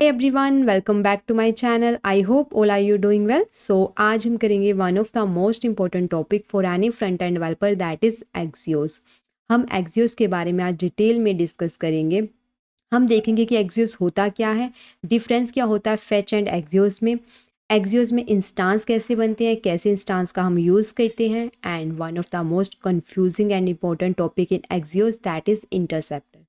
Everyone, welcome back to my channel. I hope all are you doing well. So आज हम करेंगे one of the most important topic for any front end developer, that is Axios. हम Axios के बारे में आज detail में discuss करेंगे। हम देखेंगे कि एक्सियोस होता क्या है, डिफरेंस क्या होता है फेच एंड एक्सियोस में इंस्टांस कैसे बनते हैं, कैसे इंस्टांस का हम यूज़ करते हैं, and one of the most confusing and important topic in Axios, that is interceptor.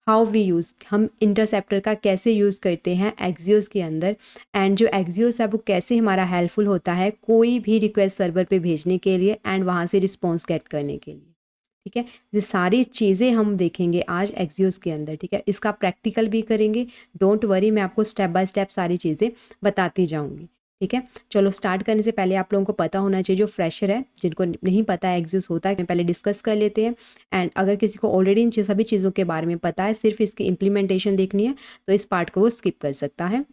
How we use, हम इंटरसेप्टर का कैसे यूज़ करते हैं एक्सियोस के अंदर, एंड जो एक्सियोस है वो कैसे हमारा हेल्पफुल होता है कोई भी रिक्वेस्ट सर्वर पे भेजने के लिए एंड वहाँ से रिस्पॉन्स गेट करने के लिए। ठीक है, ये सारी चीज़ें हम देखेंगे आज एक्सियोस के अंदर। ठीक है, इसका प्रैक्टिकल भी करेंगे। डोंट वरी, मैं आपको स्टेप बाय स्टेप सारी चीज़ें बताती जाऊँगी। ठीक है, चलो स्टार्ट करने से पहले आप लोगों को पता होना चाहिए, जो फ्रेशर है जिनको नहीं पता है एक्सियोस होता है, पहले डिस्कस कर लेते हैं। एंड अगर किसी को ऑलरेडी इन सभी चीज़ों के बारे में पता है, सिर्फ इसकी इम्प्लीमेंटेशन देखनी है, तो इस पार्ट को वो स्किप कर सकता है।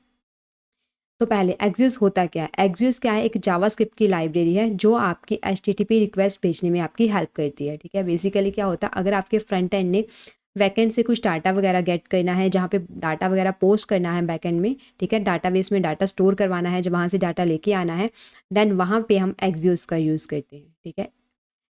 तो पहले एक्सियोस होता क्या है। एक्सियोस क्या है, एक जावास्क्रिप्ट की लाइब्रेरी है जो आपकी एचटीटीपी रिक्वेस्ट भेजने में आपकी हेल्प करती है। ठीक है, बेसिकली क्या होता है, अगर आपके फ्रंट एंड ने बैकएंड से कुछ डाटा वगैरह गेट करना है, जहाँ पे डाटा वगैरह पोस्ट करना है बैकएंड में, ठीक है, डाटाबेस में डाटा स्टोर करवाना है, जब वहाँ से डाटा लेके आना है, देन वहाँ पे हम एक्सियोस का यूज़ करते हैं। ठीक है,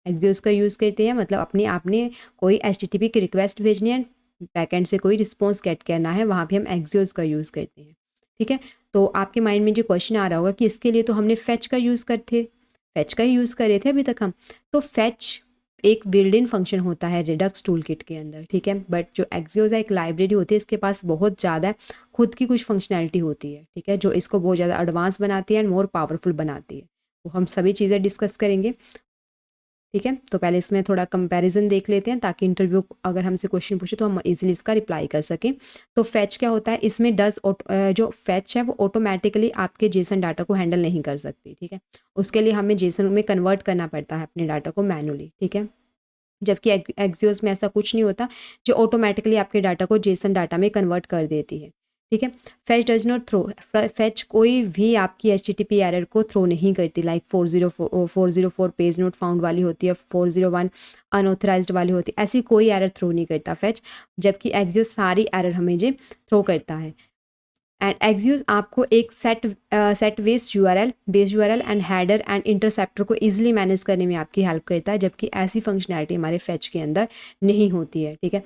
एक्सियोस का यूज़ करते हैं मतलब अपने आपने कोई एचटीटीपी की रिक्वेस्ट भेजनी है, बैकएंड से कोई रिस्पॉन्स गेट करना है, वहाँ पे हम एक्सियोस का यूज़ करते हैं। ठीक है, तो आपके माइंड में जो क्वेश्चन आ रहा होगा कि इसके लिए तो हमने फैच का यूज़ करते, फैच का ही यूज़ कर रहे थे अभी तक हम। तो फैच एक बिल्ड इन फंक्शन होता है रिडक्स टूल किट के अंदर। ठीक है, बट जो एक्सियोस है एक लाइब्रेरी होती है, इसके पास बहुत ज़्यादा खुद की कुछ फंक्शनैलिटी होती है। ठीक है, जो इसको बहुत ज़्यादा एडवांस बनाती है एंड मोर पावरफुल बनाती है। वो हम सभी चीज़ें डिस्कस करेंगे। ठीक है, तो पहले इसमें थोड़ा कंपैरिजन देख लेते हैं, ताकि इंटरव्यू अगर हमसे क्वेश्चन पूछे तो हम इजीली इसका रिप्लाई कर सकें। तो फैच क्या होता है, इसमें जो फैच है वो ऑटोमेटिकली आपके जेसन डाटा को हैंडल नहीं कर सकती। ठीक है, उसके लिए हमें जेसन में कन्वर्ट करना पड़ता है अपने डाटा को मैनुअली। ठीक है, जबकि एक्सियोस में ऐसा कुछ नहीं होता, जो ऑटोमेटिकली आपके डाटा को जेसन डाटा में कन्वर्ट कर देती है। ठीक है, fetch does not throw, fetch कोई भी आपकी एचटीटीपी एरर को थ्रो नहीं करती। लाइक 404 पेज नोट फाउंड वाली होती है, 401 अनऑथराइज्ड वाली होती है, ऐसी कोई एरर थ्रो नहीं करता फैच, जबकि एक्सियोस सारी एरर हमें जो थ्रो करता है। एंड एक्सियोस आपको एक set base URL and header and interceptor को इजीली मैनेज करने में आपकी हेल्प करता है, जबकि ऐसी फंक्शनैलिटी हमारे फैच के अंदर नहीं होती है। ठीक है,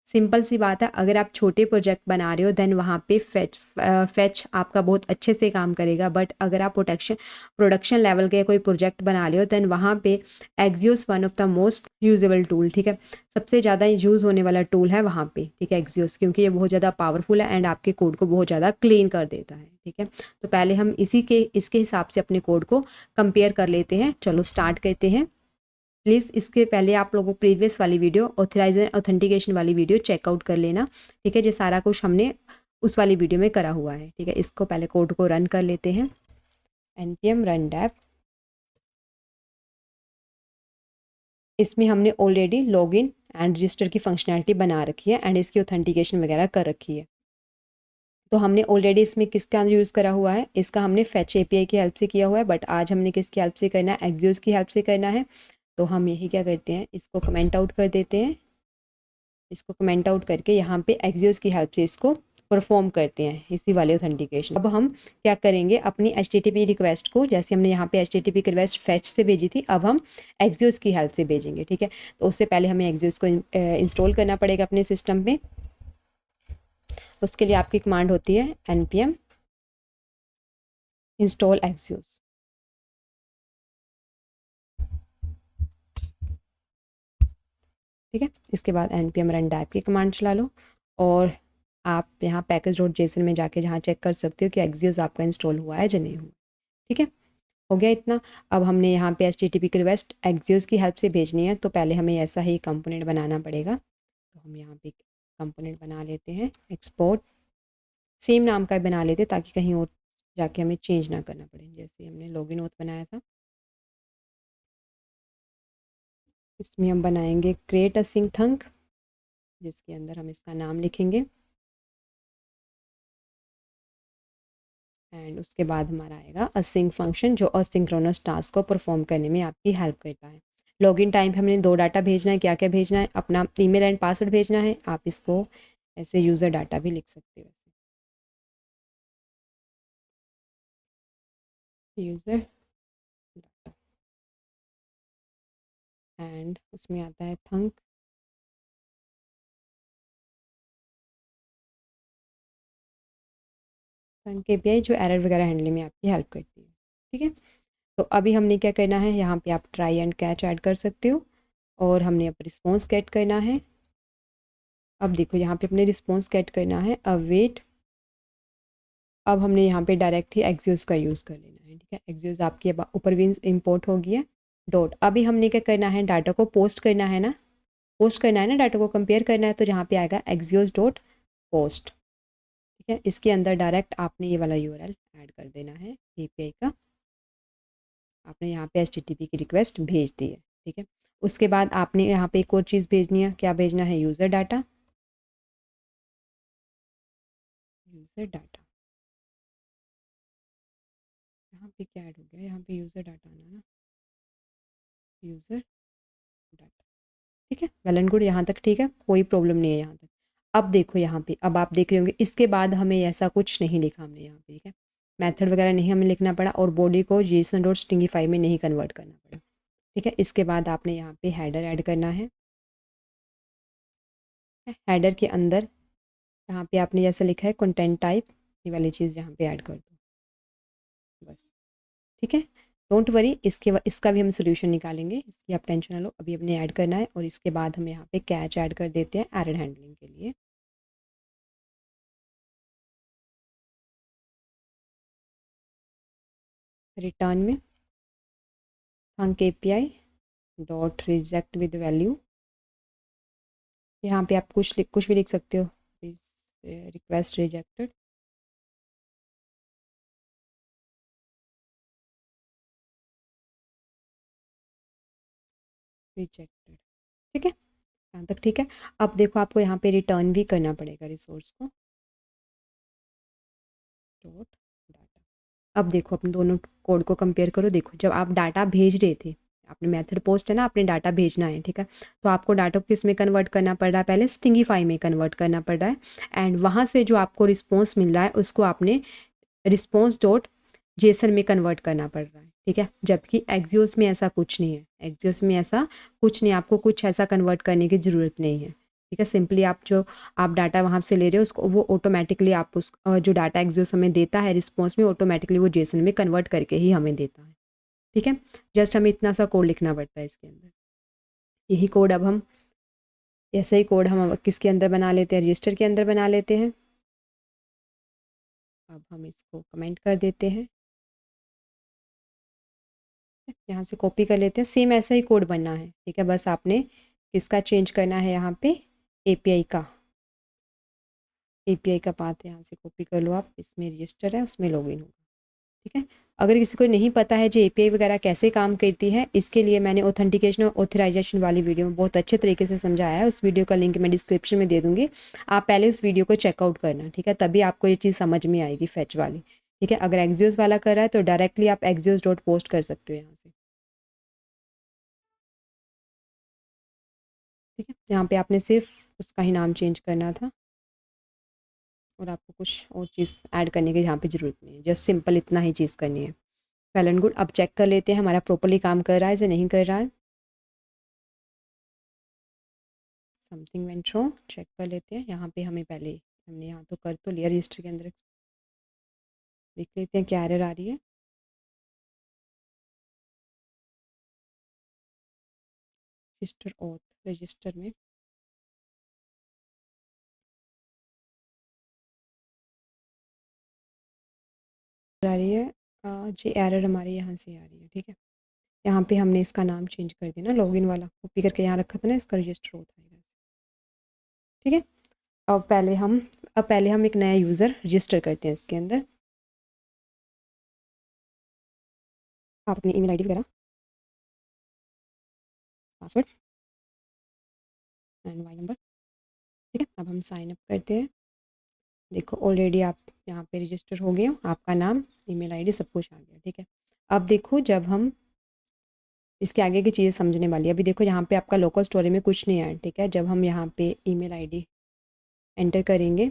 सिंपल सी बात है, अगर आप छोटे प्रोजेक्ट बना रहे हो देन वहाँ पे फैच आपका बहुत अच्छे से काम करेगा। बट अगर आप प्रोडक्शन लेवल के कोई प्रोजेक्ट बना रहे हो देन वहाँ पे Axios one of the most usable tool, ठीक है, सबसे ज़्यादा यूज़ होने वाला टूल है वहाँ पे। ठीक है, एक्सियोस, क्योंकि ये बहुत ज़्यादा पावरफुल है एंड आपके कोड को बहुत ज़्यादा क्लीन कर देता है। ठीक है, तो पहले हम इसके हिसाब से अपने कोड को कंपेयर कर लेते हैं। चलो स्टार्ट करते हैं। प्लीज़ इसके पहले आप लोगों प्रीवियस वाली वीडियो ऑथराइजेशन ऑथेंटिकेशन वाली वीडियो चेकआउट कर लेना। ठीक है, ये सारा कुछ हमने उस वाली वीडियो में करा हुआ है। ठीक है, इसको पहले कोड को रन कर लेते हैं। npm run dev, इसमें हमने ऑलरेडी लॉगिन एंड रजिस्टर की फंक्शनैलिटी बना रखी है एंड इसकी ऑथेंटिकेशन वगैरह कर रखी है। तो हमने ऑलरेडी इसमें किसका यूज़ करा हुआ है, इसका हमने फैच एपीआई की हेल्प से किया हुआ है, बट आज हमने किसकी हेल्प से करना है, एक्सियोस की हेल्प से करना है। तो हम यही क्या करते हैं, इसको कमेंट आउट कर देते हैं। इसको कमेंट आउट करके यहाँ पे एक्सियोस की हेल्प से इसको परफॉर्म करते हैं, इसी वाले ऑथेंटिकेशन। अब हम क्या करेंगे, अपनी एचटीटीपी रिक्वेस्ट को, जैसे हमने यहाँ पे एचटीटीपी की रिक्वेस्ट फैच से भेजी थी, अब हम एक्सियोस की हेल्प से भेजेंगे। ठीक है, तो उससे पहले हमें एक्सियोस को इंस्टॉल करना पड़ेगा अपने सिस्टम पे। उसके लिए आपकी कमांड होती है npm इंस्टॉल एक्सियोस। ठीक है, इसके बाद npm run dev की कमांड चला लो और आप यहाँ package.json में जाके जहाँ चेक कर सकते हो कि एक्सियोस आपका इंस्टॉल हुआ है या नहीं हुआ। ठीक है, हो गया इतना। अब हमने यहाँ पे एचटीटीपी की रिक्वेस्ट एक्सियोस की हेल्प से भेजनी है, तो पहले हमें ऐसा ही कंपोनेंट बनाना पड़ेगा। तो हम यहाँ पे कंपोनेंट बना लेते हैं, एक्सपोर्ट सेम नाम का बना लेते हैं ताकि कहीं और जाके हमें चेंज ना करना पड़े। जैसे हमने लॉगिन ओथ बनाया था, इसमें हम बनाएंगे क्रिएट अ सिंक थंक, जिसके अंदर हम इसका नाम लिखेंगे एंड उसके बाद हमारा आएगा असिंक फंक्शन, जो असिंक्रोनस टास्क को परफॉर्म करने में आपकी हेल्प करता है। लॉगिन टाइम पे हमने 2 डाटा भेजना है, क्या क्या भेजना है, अपना ईमेल एंड पासवर्ड भेजना है। आप इसको ऐसे यूज़र डाटा भी लिख सकते हो। यूज़र डाटा एंड उसमें आता है थंक थंक एपीआई जो एरर वगैरह हैंडलिंग में आपकी हेल्प करती है। ठीक है, तो अभी हमने क्या करना है, यहाँ पे आप ट्राई एंड कैच ऐड कर सकते हो और हमने अब रिस्पॉन्स गेट करना है। अब देखो यहाँ पे अपने रिस्पॉन्स गेट करना है अवेट। अब हमने यहाँ पे डायरेक्ट ही एक्सियोस का यूज़ कर लेना है। ठीक है, एक्सियोस आपके ऊपर भी इंपोर्ट हो गया डॉट। अभी हमने क्या करना है, डाटा को पोस्ट करना है ना, पोस्ट करना है ना, डाटा को कंपेयर करना है, तो जहाँ पे आएगा एक्सियोस डॉट पोस्ट। ठीक है, इसके अंदर डायरेक्ट आपने ये वाला यूआरएल ऐड कर देना है एपीआई का। आपने यहाँ पे एचटीटीपी की रिक्वेस्ट भेज दी है। ठीक है, उसके बाद आपने यहाँ पे एक और चीज़ भेजनी है। क्या भेजना है, यूज़र डाटा। यूज़र डाटा यहाँ पे क्या ऐड हो गया, यहाँ पे यूज़र डाटा आना ना, यूज़र डाटा। ठीक है, वेल एंड गुड, यहाँ तक ठीक है, कोई प्रॉब्लम नहीं है यहाँ तक। अब देखो यहाँ पे, अब आप देख रहे होंगे इसके बाद हमें ऐसा कुछ नहीं लिखा हमने यहाँ पे। ठीक है, मेथड वगैरह नहीं हमें लिखना पड़ा और बॉडी को जेसन डॉट स्टिंगीफाई में नहीं कन्वर्ट करना पड़ा। ठीक है, इसके बाद आपने यहाँ पे हेडर ऐड करना है। हेडर के अंदर यहाँ पे आपने जैसा लिखा है कंटेंट टाइप, ये वाली चीज़ यहाँ पे ऐड कर दो बस। ठीक है, डोंट वरी, इसका भी हम सोल्यूशन निकालेंगे, इसकी आप टेंशन ना लो। अभी अपने ऐड करना है और इसके बाद हम यहाँ पे कैच ऐड कर देते हैं एरर हैंडलिंग के लिए। रिटर्न में thunk API dot reject with value. यहाँ पे आप कुछ भी लिख सकते हो, रिक्वेस्ट रिजेक्टेड। रिजेक्टेड। ठीक है, यहाँ तक ठीक है। अब देखो आपको यहाँ पे रिटर्न भी करना पड़ेगा रिसोर्स को, डॉट डाटा। अब देखो अपन दोनों कोड को कंपेयर करो। देखो जब आप डाटा भेज रहे थे, आपने मेथड पोस्ट है ना, आपने डाटा भेजना है। ठीक है, तो आपको डाटा को किस में कन्वर्ट करना पड़ रहा है, पहले स्टिंगीफाई में कन्वर्ट करना पड़ रहा है एंड वहाँ से जो आपको रिस्पॉन्स मिल रहा है उसको आपने रिस्पॉन्स डॉट जेसन में कन्वर्ट करना पड़ रहा है। ठीक है, जबकि एक्सियोस में ऐसा कुछ नहीं है। एक्सियोस में ऐसा कुछ नहीं, आपको कुछ ऐसा कन्वर्ट करने की ज़रूरत नहीं है। ठीक है, सिंपली आप डाटा वहाँ से ले रहे हो, उसको वो ऑटोमेटिकली आप उस जो डाटा एक्सियोस हमें देता है रिस्पॉन्स में, ऑटोमेटिकली वो जेसन में कन्वर्ट करके ही हमें देता है। ठीक है, जस्ट हमें इतना सा कोड लिखना पड़ता है इसके अंदर। यही कोड अब हम ऐसे ही कोड हम किसके अंदर बना लेते हैं, रजिस्टर के अंदर बना लेते हैं। अब हम इसको कमेंट कर देते हैं, यहाँ से कॉपी कर लेते हैं। सेम ऐसा ही कोड बनना है। ठीक है, बस आपने किसका चेंज करना है, यहाँ पे एपीआई का। एपीआई का पाथ यहाँ से कॉपी कर लो आप, इसमें रजिस्टर है उसमें लॉगिन होगा। ठीक है, अगर किसी को नहीं पता है जो एपीआई वगैरह कैसे काम करती है, इसके लिए मैंने ऑथेंटिकेशन और ऑथराइजेशन वाली वीडियो में बहुत अच्छे तरीके से समझाया है। उस वीडियो का लिंक मैं डिस्क्रिप्शन में दे दूँगी, आप पहले उस वीडियो को चेकआउट करना। ठीक है, तभी आपको ये चीज़ समझ में आएगी फैच वाली। ठीक है, अगर एक्सियोस वाला कर रहा है तो डायरेक्टली आप एक्सियोस डॉट पोस्ट कर सकते हो यहाँ से। ठीक है, यहाँ पे आपने सिर्फ उसका ही नाम चेंज करना था और आपको कुछ और चीज़ ऐड करने की यहाँ पे ज़रूरत नहीं है, जस्ट सिंपल इतना ही चीज़ करनी है। वेल एंड गुड, अब चेक कर लेते हैं हमारा प्रॉपरली काम कर रहा है या नहीं कर रहा है। समथिंग वेंट रॉन्ग, चेक कर लेते हैं। यहाँ पे हमें पहले हमने यहाँ तो कर तो लिया, रजिस्टर के अंदर देख लेते हैं क्या एरर आ रही है। रजिस्टर ऑथ, रजिस्टर में आ रही है जी, एरर हमारे यहाँ से आ रही है। ठीक है, यहाँ पे हमने इसका नाम चेंज कर दिया ना, लॉगिन वाला कॉपी करके यहाँ रखा था ना, इसका रजिस्टर होता है। ठीक है, अब पहले हम एक नया यूज़र रजिस्टर करते हैं इसके अंदर। आप अपनी ईमेल आईडी वगैरह, पासवर्ड एंड मोबाइल नंबर। ठीक है, अब हम साइन अप करते हैं। देखो ऑलरेडी आप यहाँ पे रजिस्टर हो गए हो, आपका नाम, ईमेल आईडी सब कुछ आ गया। ठीक है, अब देखो जब हम इसके आगे की चीज़ें समझने वाली है। अभी देखो यहाँ पे आपका लोकल स्टोरेज में कुछ नहीं है। ठीक है, जब हम यहाँ पे ईमेल आईडी एंटर करेंगे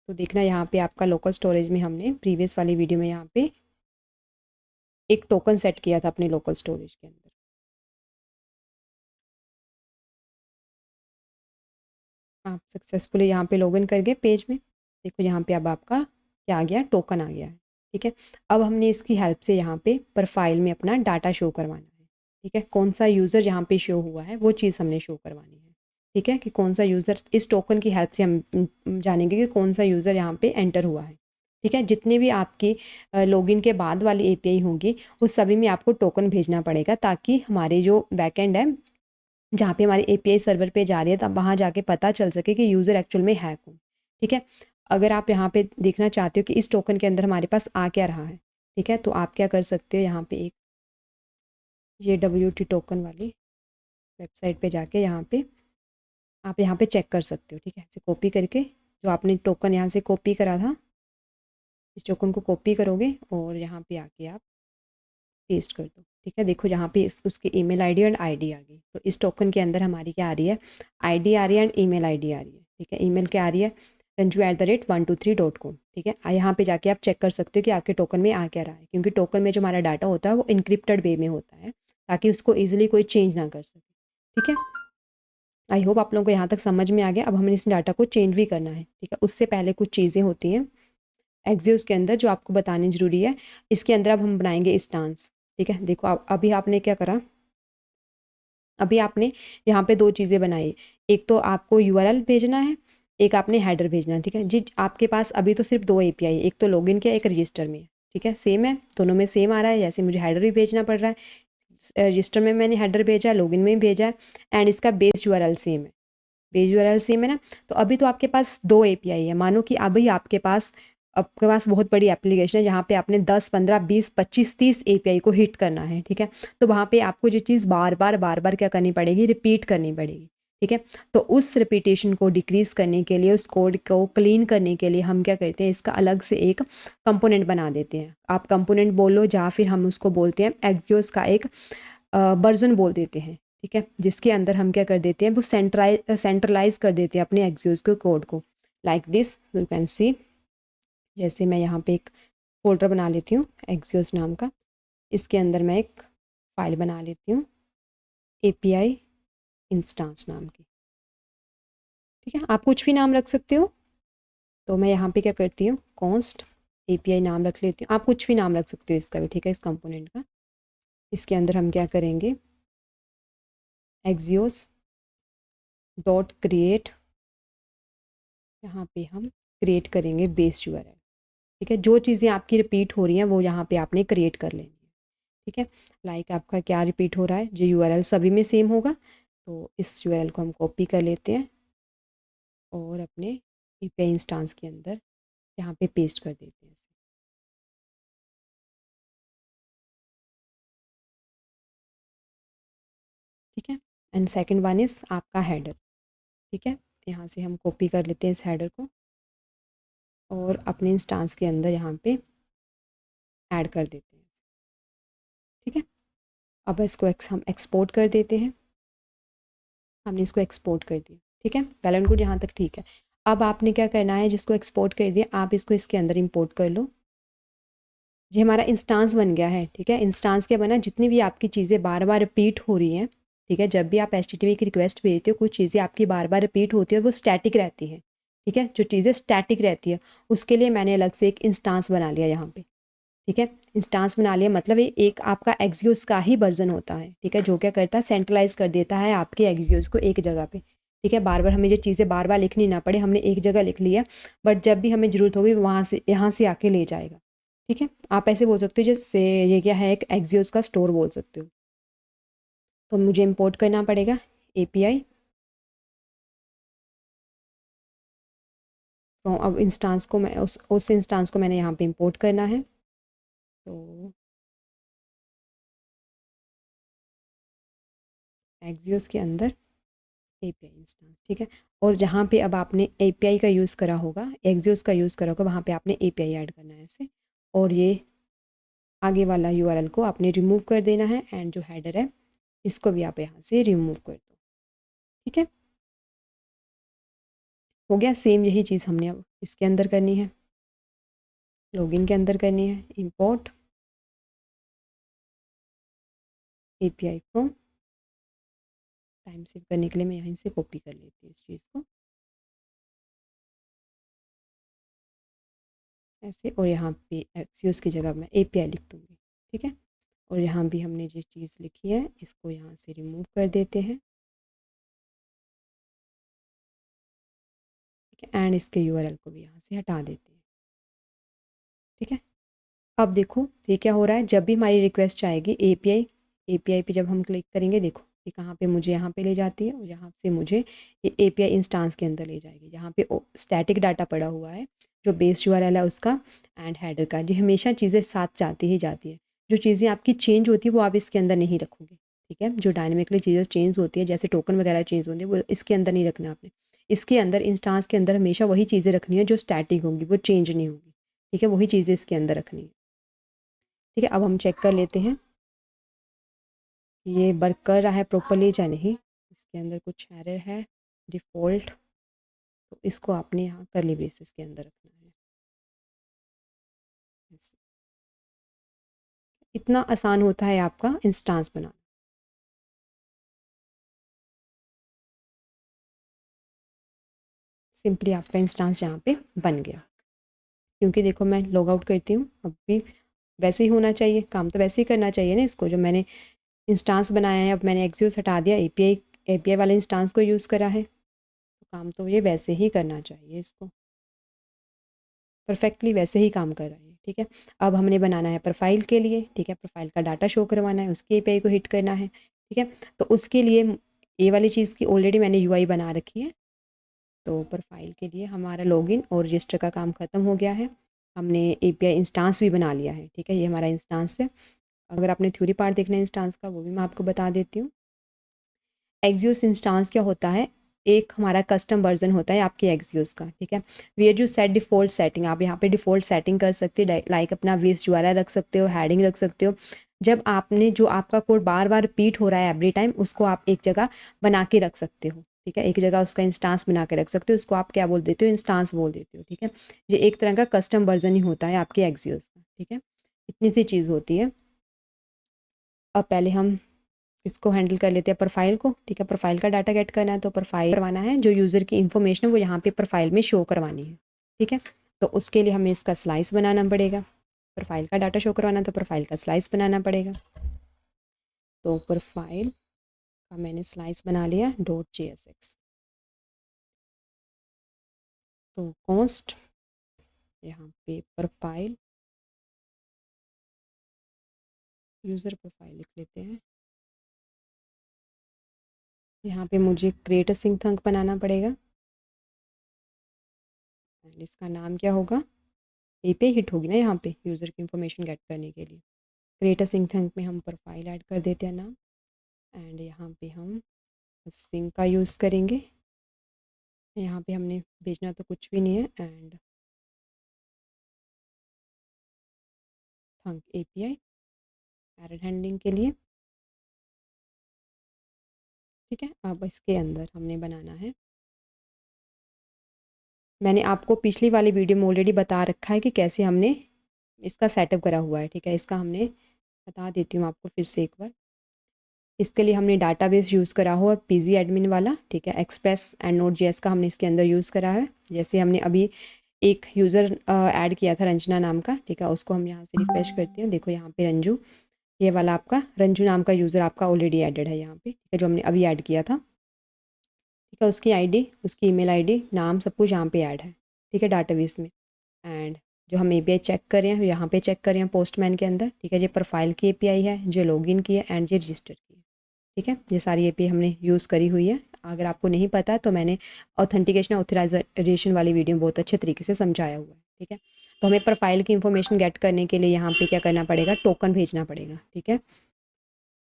तो देखना यहाँ पे आपका लोकल स्टोरेज में हमने प्रीवियस वाली वीडियो में यहाँ पे एक टोकन सेट किया था अपने लोकल स्टोरेज के अंदर। आप सक्सेसफुली यहाँ पे लॉगिन कर गए पेज में। देखो यहाँ पे अब आपका क्या आ गया, टोकन आ गया है। ठीक है, अब हमने इसकी हेल्प से यहाँ पे प्रोफाइल में अपना डाटा शो करवाना है। ठीक है, कौन सा यूज़र यहाँ पे शो हुआ है वो चीज़ हमने शो करवानी है। ठीक है, कि कौन सा यूज़र, इस टोकन की हेल्प से हम जानेंगे कि कौन सा यूज़र यहाँ पे एंटर हुआ है। ठीक है, जितने भी आपकी लॉगिन के बाद वाली एपीआई होंगी उस सभी में आपको टोकन भेजना पड़ेगा, ताकि हमारे जो बैकएंड है जहाँ पे हमारी एपीआई सर्वर पे जा रही है तब वहाँ जाके पता चल सके कि यूज़र एक्चुअल में है कौन। ठीक है, अगर आप यहाँ पे देखना चाहते हो कि इस टोकन के अंदर हमारे पास आ क्या रहा है, ठीक है, तो आप क्या कर सकते हो, यहाँ पे एक ये WT टोकन वाली वेबसाइट पे जाके यहाँ पे आप यहाँ पे चेक कर सकते हो। ठीक है, ऐसे कॉपी करके जो आपने टोकन यहाँ से कॉपी करा था, इस टोकन को कॉपी करोगे और यहाँ पे आके आप पेस्ट कर दो। ठीक है, देखो यहाँ पे उसकी ईमेल आईडी और आईडी आ गई। तो इस टोकन के अंदर हमारी क्या आ रही है, आईडी आ रही है एंड ईमेल आईडी आ रही है। ठीक है, ईमेल क्या आ रही है, ranju@123.com। ठीक है, यहाँ पे जाके आप चेक कर सकते हो कि आपके टोकन में आ क्या रहा है, क्योंकि टोकन में जो हमारा डाटा होता है वो इनक्रिप्टेड वे में होता है, ताकि उसको ईजिली कोई चेंज ना कर सके। ठीक है, आई होप आप लोगों को यहाँ तक समझ में आ गया। अब हमें इस डाटा को चेंज भी करना है। ठीक है, उससे पहले कुछ चीज़ें होती हैं एक्सियोस के अंदर जो आपको बतानी ज़रूरी है। इसके अंदर अब हम बनाएंगे इंस्टांस। ठीक है, देखो अभी आपने क्या करा, अभी आपने यहाँ पे दो चीज़ें बनाई। एक तो आपको यूआरएल भेजना है, एक आपने हेडर भेजना है। ठीक है जी, आपके पास अभी तो सिर्फ दो एपीआई है, एक तो लॉगिन किया, एक रजिस्टर में। ठीक है, सेम है, दोनों में सेम आ रहा है। जैसे मुझे हेडर भी भेजना पड़ रहा है, रजिस्टर में मैंने हेडर भेजा है, लॉगिन में भी भेजा है, एंड इसका बेस यूआरएल सेम है। बेस यूआरएल सेम है ना। तो अभी तो आपके पास दो एपीआई है। मानो कि अभी आपके पास बहुत बड़ी एप्लीकेशन है जहाँ पे आपने 10 15 20 25 30 एपीआई को हिट करना है। ठीक है, तो वहाँ पे आपको ये चीज़ बार बार क्या करनी पड़ेगी, रिपीट करनी पड़ेगी। ठीक है, तो उस रिपीटेशन को डिक्रीज करने के लिए, उस कोड को क्लीन करने के लिए हम क्या करते हैं, इसका अलग से एक कंपोनेंट बना देते हैं। आप कंपोनेंट बोलो या फिर हम उसको बोलते हैं एक्सियोस का एक वर्जन बोल देते हैं। ठीक है, जिसके अंदर हम क्या कर देते हैं, वो सेंट्रलाइज कर देते हैं अपने एक्सियोस के कोड को। Like this you can see, जैसे मैं यहाँ पे एक फोल्डर बना लेती हूँ एक्सियोस नाम का। इसके अंदर मैं एक फाइल बना लेती हूँ API इंस्टांस नाम की। ठीक है, आप कुछ भी नाम रख सकते हो। तो मैं यहाँ पे क्या करती हूँ, कॉन्स्ट API नाम रख लेती हूँ। आप कुछ भी नाम रख सकते हो इसका भी। ठीक है, इस कंपोनेंट का। इसके अंदर हम क्या करेंगे, एक्सियोस डॉट क्रिएट, यहाँ पे हम क्रिएट करेंगे बेस यूआरएल। ठीक है, जो चीज़ें आपकी रिपीट हो रही हैं वो यहाँ पे आपने क्रिएट कर लेनी है। ठीक है, लाइक आपका क्या रिपीट हो रहा है, जो यूआरएल सभी में सेम होगा। तो इस यूआरएल को हम कॉपी कर लेते हैं और अपने एपीआई इंस्टांस के अंदर यहाँ पे पेस्ट कर देते हैं। ठीक है, एंड सेकंड वन इज़ आपका हेडर। ठीक है, यहाँ से हम कॉपी कर लेते हैं इस हेडर को और अपने इंस्टांस के अंदर यहाँ पे ऐड कर देते हैं। ठीक है, अब इसको हम एक्सपोर्ट कर देते हैं। हमने इसको एक्सपोर्ट कर दिया। ठीक है, वेल एंड गुड, यहाँ तक ठीक है। अब आपने क्या करना है, जिसको एक्सपोर्ट कर दिया आप इसको इसके अंदर इंपोर्ट कर लो। ये हमारा इंस्टांस बन गया है। ठीक है, इंस्टांस क्या बना, जितनी भी आपकी चीज़ें बार बार रिपीट हो रही हैं। ठीक है, जब भी आप HTTP की रिक्वेस्ट भेजते हो कुछ चीज़ें आपकी बार बार रिपीट होती है और वो स्टैटिक रहती है। ठीक है, जो चीज़ें स्टैटिक रहती है उसके लिए मैंने अलग से एक इंस्टांस बना लिया यहाँ पे। ठीक है, इंस्टांस बना लिया, मतलब ये एक आपका एक्सियोस का ही वर्जन होता है। ठीक है, जो क्या करता है, सेंट्रलाइज कर देता है आपके एक्सियोस को एक जगह पे। ठीक है, बार बार हमें ये चीज़ें बार बार लिखनी ना पड़े, हमने एक जगह लिख लिया, बट जब भी हमें ज़रूरत होगी वहाँ से यहाँ से आके ले जाएगा। ठीक है, आप ऐसे बोल सकते हो जैसे ये क्या है, एक एक्सियोस का स्टोर बोल सकते हो। तो मुझे इंपोर्ट करना पड़ेगा API। तो अब इंस्टांस को मैं उस इंस्टांस को मैंने यहाँ पे इंपोर्ट करना है। तो एक्सियोस के अंदर API इंस्टांस। ठीक है, और जहाँ पे अब आपने API का यूज़ करा होगा, एक्सियोस का यूज़ करा होगा, वहाँ पे आपने API ऐड करना है ऐसे। और ये आगे वाला URL को आपने रिमूव कर देना है, एंड जो हेडर है इसको भी आप यहाँ से रिमूव कर दो। ठीक है, हो गया। सेम यही चीज़ हमने अब इसके अंदर करनी है, लॉगिन के अंदर करनी है। Import API from, time save करने के लिए मैं यहीं से कॉपी कर लेती हूँ इस चीज़ को ऐसे, और यहाँ पे एक्सियोस की जगह मैं API लिख दूँगी, ठीक है। और यहाँ भी हमने जिस चीज़ लिखी है इसको यहाँ से रिमूव कर देते हैं, ठीक है। एंड इसके URL को भी यहाँ से हटा देते हैं, ठीक है। अब देखो ये क्या हो रहा है, जब भी हमारी रिक्वेस्ट आएगी API पे जब हम क्लिक करेंगे, देखो ये कहाँ पे मुझे यहाँ पे ले जाती है, और यहाँ से मुझे ये API इंस्टांस के अंदर ले जाएगी, जहाँ पे स्टैटिक डाटा पड़ा हुआ है जो बेस URL है उसका एंड हेडर का। ये हमेशा चीज़ें साथ जाती ही जाती है। जो चीज़ें आपकी चेंज होती है वो आप इसके अंदर नहीं रखोगे, ठीक है। जो डायनेमिकली चीज़ें चेंज होती है जैसे टोकन वगैरह चेंज होती है वो इसके अंदर नहीं रखना आपने। इसके अंदर इंस्टांस के अंदर हमेशा वही चीज़ें रखनी है जो स्टैटिक होंगी, वो चेंज नहीं होगी, ठीक है। वही चीज़ें इसके अंदर रखनी है, ठीक है। अब हम चेक कर लेते हैं ये वर्क कर रहा है प्रॉपरली या नहीं। इसके अंदर कुछ एरर है डिफ़ॉल्ट, तो इसको आपने यहाँ करली ब्रेसेस के अंदर रखना है। इतना आसान होता है आपका इंस्टांस बनाना। सिंपली आपका इंस्टांस यहाँ पे बन गया, क्योंकि देखो मैं लॉग आउट करती हूँ, अब भी वैसे ही होना चाहिए, काम तो वैसे ही करना चाहिए ना इसको। जो मैंने इंस्टांस बनाया है, अब मैंने एक्सियोस हटा दिया, API वाले इंस्टांस को यूज़ करा है, तो काम तो ये वैसे ही करना चाहिए, इसको परफेक्टली वैसे ही काम कर रहा है, ठीक है। अब हमने बनाना है प्रोफाइल के लिए, ठीक है। प्रोफाइल का डाटा शो करवाना है, उसके API को हिट करना है, ठीक है। तो उसके लिए ये वाली चीज़ की ऑलरेडी मैंने UI बना रखी है। तो प्रोफाइल के लिए हमारा लॉगिन और रजिस्टर का काम ख़त्म हो गया है। हमने API इंस्टांस भी बना लिया है, ठीक है। ये हमारा इंस्टांस है। अगर आपने थ्योरी पार्ट देखना है इंस्टांस का, वो भी मैं आपको बता देती हूँ। एक्सियोस इंस्टांस क्या होता है, एक हमारा कस्टम वर्जन होता है आपके एक्सियोस का, ठीक है। वी जो सेट डिफ़ॉल्ट सेटिंग, आप यहाँ पे डिफ़ॉल्ट सेटिंग कर सकते हो, लाइक अपना वेस URL रख सकते हो, हेडिंग रख सकते हो। जब आपने जो आपका कोड बार बार रिपीट हो रहा है एवरी टाइम, उसको आप एक जगह बना के रख सकते हो, ठीक है। एक जगह उसका इंस्टांस बना के रख सकते हो, उसको आप क्या बोल देते हो, इंस्टांस बोल देते हो, ठीक है। ये एक तरह का कस्टम वर्जन ही होता है आपके एक्सियोस का, ठीक है। इतनी सी चीज़ होती है। अब पहले हम इसको हैंडल कर लेते हैं प्रोफाइल को, ठीक है। प्रोफाइल का डाटा गेट करना है, तो प्रोफाइल करवाना है, जो यूज़र की इन्फॉर्मेशन है वो यहाँ पे प्रोफाइल में शो करवानी है, ठीक है। तो उसके लिए हमें इसका स्लाइस बनाना पड़ेगा। प्रोफाइल का डाटा शो करवाना है तो प्रोफाइल का स्लाइस बनाना पड़ेगा। तो प्रोफाइल का मैंने स्लाइस बना लिया .jsx। तो कॉन्स्ट यहाँ पे प्रोफाइल यूज़र प्रोफाइल लिख लेते हैं। यहाँ पे मुझे क्रिएट अ सिंक थंक बनाना पड़ेगा, एंड इसका नाम क्या होगा, API हिट होगी ना यहाँ पे यूज़र की इंफॉर्मेशन गेट करने के लिए। क्रिएट अ सिंक थंक में हम प्रोफाइल ऐड कर देते हैं नाम, एंड यहाँ पे हम सिंक का यूज़ करेंगे। यहाँ पे हमने भेजना तो कुछ भी नहीं है, एंड थंक API एरर हैंडलिंग के लिए, ठीक है। अब इसके अंदर हमने बनाना है, मैंने आपको पिछली वाली वीडियो में ऑलरेडी बता रखा है कि कैसे हमने इसका सेटअप करा हुआ है, ठीक है। इसका हमने बता देती हूँ आपको फिर से एक बार। इसके लिए हमने डाटाबेस यूज़ करा हुआ PG एडमिन वाला, ठीक है। एक्सप्रेस एंड नोट JS का हमने इसके अंदर यूज़ करा है। जैसे हमने अभी एक यूज़र ऐड किया था रंजना नाम का, ठीक है। उसको हम यहाँ से रिफ्रेश करते हैं, देखो यहाँ पे रंजू, ये वाला आपका रंजू नाम का यूज़र आपका ऑलरेडी एडेड है यहाँ पे, ठीक है, जो हमने अभी ऐड किया था, ठीक है। उसकी ID, उसकी ईमेल ID, नाम सब कुछ यहाँ पे ऐड है, ठीक है, डाटाबेस में। एंड जो हम API चेक कर रहे हैं यहाँ पे चेक कर रहे हैं पोस्टमैन के अंदर, ठीक है। ये प्रोफाइल की API है, जो लॉगिन की है, एंड ये रजिस्टर की है, ठीक है। ये सारी API हमने यूज़ करी हुई है। अगर आपको नहीं पता है तो मैंने ऑथेंटिकेशन ऑथराइजेशन वाली वीडियो में बहुत अच्छे तरीके से समझाया हुआ है, ठीक है। तो हमें प्रोफाइल की इन्फॉर्मेशन गेट करने के लिए यहाँ पे क्या करना पड़ेगा, टोकन भेजना पड़ेगा, ठीक है।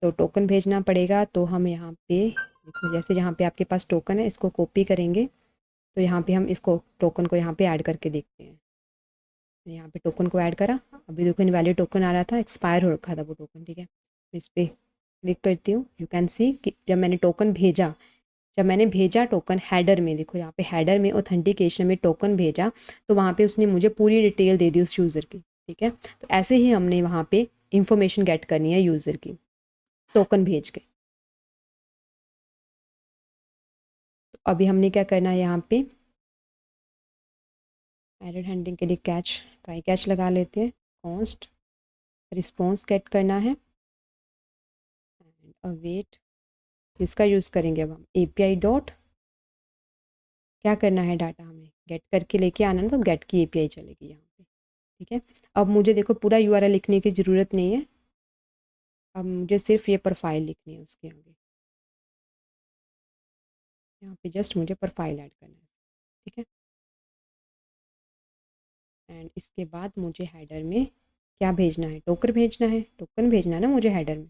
तो टोकन भेजना पड़ेगा, तो हम यहाँ पे देखो, जैसे यहाँ पे आपके पास टोकन है, इसको कॉपी करेंगे, तो यहाँ पे हम इसको टोकन को यहाँ पे ऐड करके देखते हैं। यहाँ पे टोकन को ऐड करा, अभी देखो इनवैलिड टोकन आ रहा था, एक्सपायर हो रखा था वो टोकन, ठीक है। इस पर क्लिक करती हूँ, यू कैन सी कि जब मैंने टोकन भेजा, जब मैंने भेजा टोकन हेडर में, देखो यहाँ पे हेडर में ऑथेंटिकेशन में टोकन भेजा, तो वहाँ पे उसने मुझे पूरी डिटेल दे दी उस यूज़र की, ठीक है। तो ऐसे ही हमने वहाँ पे इंफॉर्मेशन गेट करनी है यूज़र की। टोकन भेज गए। तो अभी हमने क्या करना है, यहाँ पे एरर हैंडलिंग के लिए कैच, ट्राई कैच लगा लेते हैं। कॉन्स्ट रिस्पॉन्स गेट करना है एंड अवेट, इसका यूज़ करेंगे अब हम एपीआई डॉट, क्या करना है, डाटा हमें गेट करके लेके आना है, तो गेट की एपीआई चलेगी यहाँ पे। ठीक है, अब मुझे देखो पूरा यूआरएल लिखने की ज़रूरत नहीं है, अब मुझे सिर्फ ये प्रोफाइल लिखनी है उसके आगे, यहाँ पे जस्ट मुझे प्रोफाइल ऐड करना है। ठीक है, एंड इसके बाद मुझे हेडर में क्या भेजना है, टोकन भेजना है, टोकन भेजना है ना मुझे हेडर में।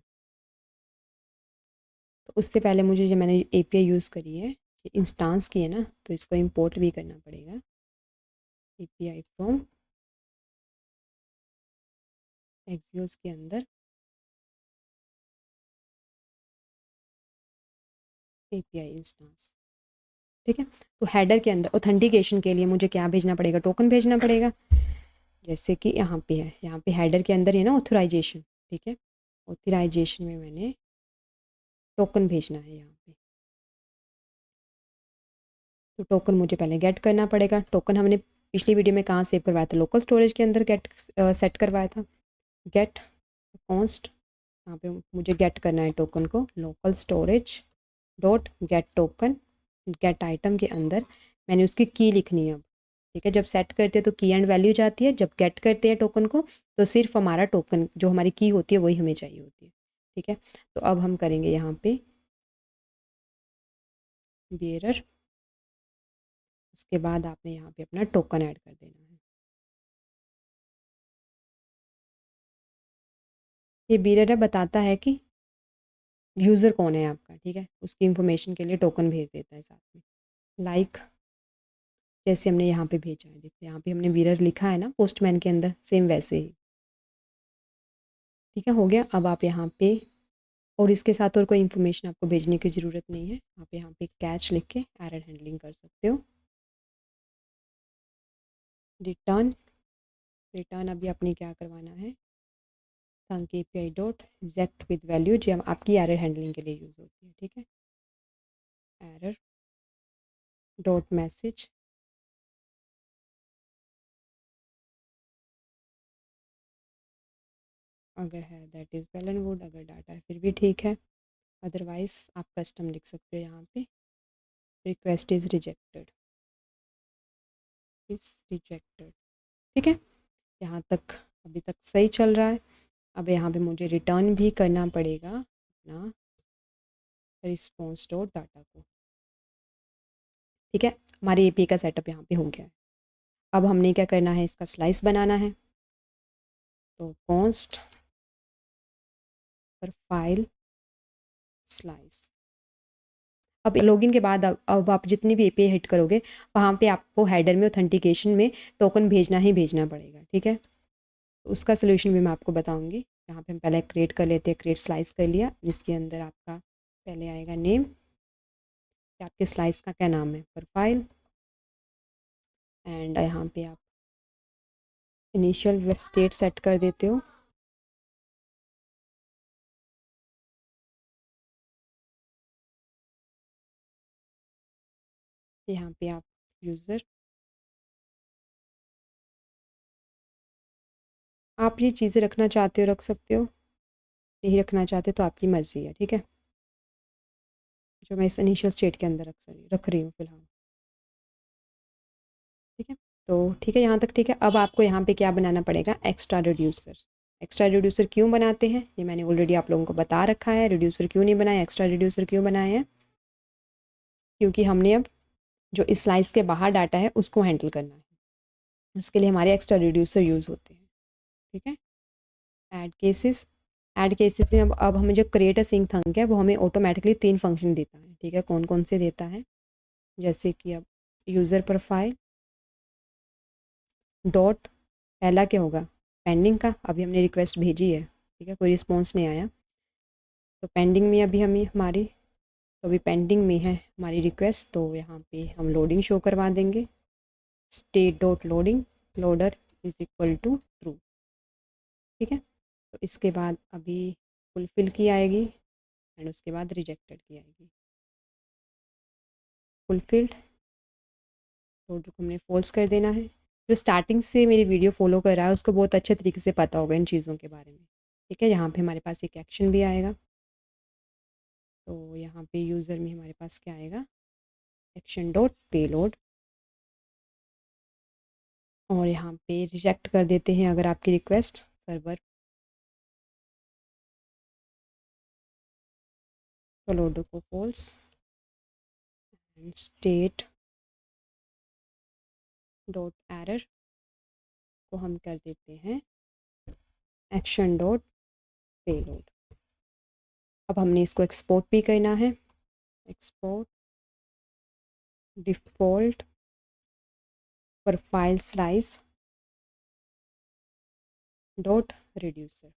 तो उससे पहले मुझे जो मैंने एपीआई यूज़ करी है, इंस्टांस की है ना, तो इसको इंपोर्ट भी करना पड़ेगा। एपीआई फ्रॉम एक्सियोस के अंदर एपीआई इंस्टांस। ठीक है, तो हेडर के अंदर ऑथेंटिकेशन के लिए मुझे क्या भेजना पड़ेगा, टोकन भेजना पड़ेगा। जैसे कि यहाँ पे है, यहाँ पे हेडर के अंदर है ना ऑथराइजेशन। ठीक है, ऑथराइजेशन में मैंने टोकन भेजना है यहाँ पे, तो टोकन मुझे पहले गेट करना पड़ेगा। टोकन हमने पिछली वीडियो में कहाँ सेव करवाया था, लोकल स्टोरेज के अंदर गेट सेट करवाया था। गेट कॉन्स्ट, यहाँ पे मुझे गेट करना है टोकन को, local storage dot gate token, gate item के अंदर मैंने उसकी की लिखनी है अब। ठीक है, जब सेट करते हैं तो की एंड वैल्यू जाती है, जब गेट करते हैं टोकन को तो सिर्फ हमारा टोकन जो हमारी की होती है वही हमें चाहिए होती है। ठीक है, तो अब हम करेंगे यहाँ पे बियरर, उसके बाद आपने यहाँ पे अपना टोकन ऐड कर देना है। ये बियरर बताता है कि यूज़र कौन है आपका। ठीक है, उसकी इंफॉर्मेशन के लिए टोकन भेज देता है साथ में। लाइक जैसे हमने यहाँ पे भेजा है, देखो यहाँ पे हमने बियरर लिखा है ना पोस्टमैन के अंदर, सेम वैसे ही। ठीक है, हो गया। अब आप यहाँ पे और इसके साथ और कोई इन्फॉर्मेशन आपको भेजने की ज़रूरत नहीं है, आप यहाँ पे कैच लिख के एरर हैंडलिंग कर सकते हो। रिटर्न, रिटर्न अभी आपने क्या करवाना है, thunk API dot exact with value जो आपकी एरर हैंडलिंग के लिए यूज़ होती है। ठीक है, एरर डॉट मैसेज, अगर है that is well and good, अगर डाटा है फिर भी ठीक है, अदरवाइज आप कस्टम लिख सकते हो यहाँ पे, request is rejected, is rejected. ठीक है, यहाँ तक अभी तक सही चल रहा है। अब यहाँ पे मुझे रिटर्न भी करना पड़ेगा अपना रिस्पॉन्स डॉट डाटा को। ठीक है, हमारे एपीआई का सेटअप यहाँ पे हो गया है। अब हमने क्या करना है, इसका स्लाइस बनाना है, तो कॉन्स्ट प्रोफाइल स्लाइस। अब लॉगिन के बाद अब आप जितनी भी एपीआई हिट करोगे वहाँ पे आपको हेडर में ऑथेंटिकेशन में टोकन भेजना ही भेजना पड़ेगा। ठीक है, तो उसका सोल्यूशन भी मैं आपको बताऊंगी। यहाँ पे हम पहले क्रिएट कर लेते हैं, क्रिएट स्लाइस कर लिया, जिसके अंदर आपका पहले आएगा नेम, कि आपके स्लाइस का क्या नाम है, प्रोफाइल, एंड यहाँ पे आप इनिशियल स्टेट सेट कर देते हो। यहाँ पे आप यूज़र, आप ये चीज़ें रखना चाहते हो रख सकते हो, नहीं रखना चाहते तो आपकी मर्ज़ी है। ठीक है, जो मैं इस इनिशियल स्टेट के अंदर रख रही हूँ फ़िलहाल। ठीक है, तो ठीक है यहाँ तक ठीक है। अब आपको यहाँ पे क्या बनाना पड़ेगा, एक्स्ट्रा रिड्यूसर। एक्स्ट्रा रिड्यूसर क्यों बनाते हैं ये मैंने ऑलरेडी आप लोगों को बता रखा है। रिड्यूसर क्यों नहीं बनाया, एक्स्ट्रा रिड्यूसर क्यों बनाए हैं, क्योंकि हमने अब जो इस स्लाइस के बाहर डाटा है उसको हैंडल करना है, उसके लिए हमारे एक्स्ट्रा रिड्यूसर यूज़ होते हैं। ठीक है, ऐड केसेस, ऐड केसेस में अब हमें जो क्रिएट अ सिंक थंक है वो हमें ऑटोमेटिकली 3 फंक्शन देता है। ठीक है, कौन कौन से देता है, जैसे कि अब यूज़र प्रोफाइल डॉट, पहला क्या होगा, पेंडिंग का, अभी हमने रिक्वेस्ट भेजी है। ठीक है, कोई रिस्पॉन्स नहीं आया, तो पेंडिंग में अभी हमें हमारी, तो अभी पेंडिंग में है हमारी रिक्वेस्ट, तो यहाँ पे हम लोडिंग शो करवा देंगे, state dot loading loader is equal to true. ठीक है, तो इसके बाद अभी फुलफिल की आएगी, एंड उसके बाद रिजेक्टेड की आएगी। फुलफिल्ड, लोडर को हमने फॉल्स कर देना है। जो स्टार्टिंग से मेरी वीडियो फॉलो कर रहा है उसको बहुत अच्छे तरीके से पता होगा इन चीज़ों के बारे में। ठीक है, यहाँ पे हमारे पास एक एक्शन भी आएगा। तो यहाँ पे यूज़र में हमारे पास क्या आएगा, एक्शन डॉट पेलोड, और यहाँ पे रिजेक्ट कर देते हैं अगर आपकी रिक्वेस्ट सर्वर, तो लोडर को false and state dot error को हम कर देते हैं एक्शन डॉट पेलोड। अब हमने इसको एक्सपोर्ट भी करना है। Export default profile slice dot reducer.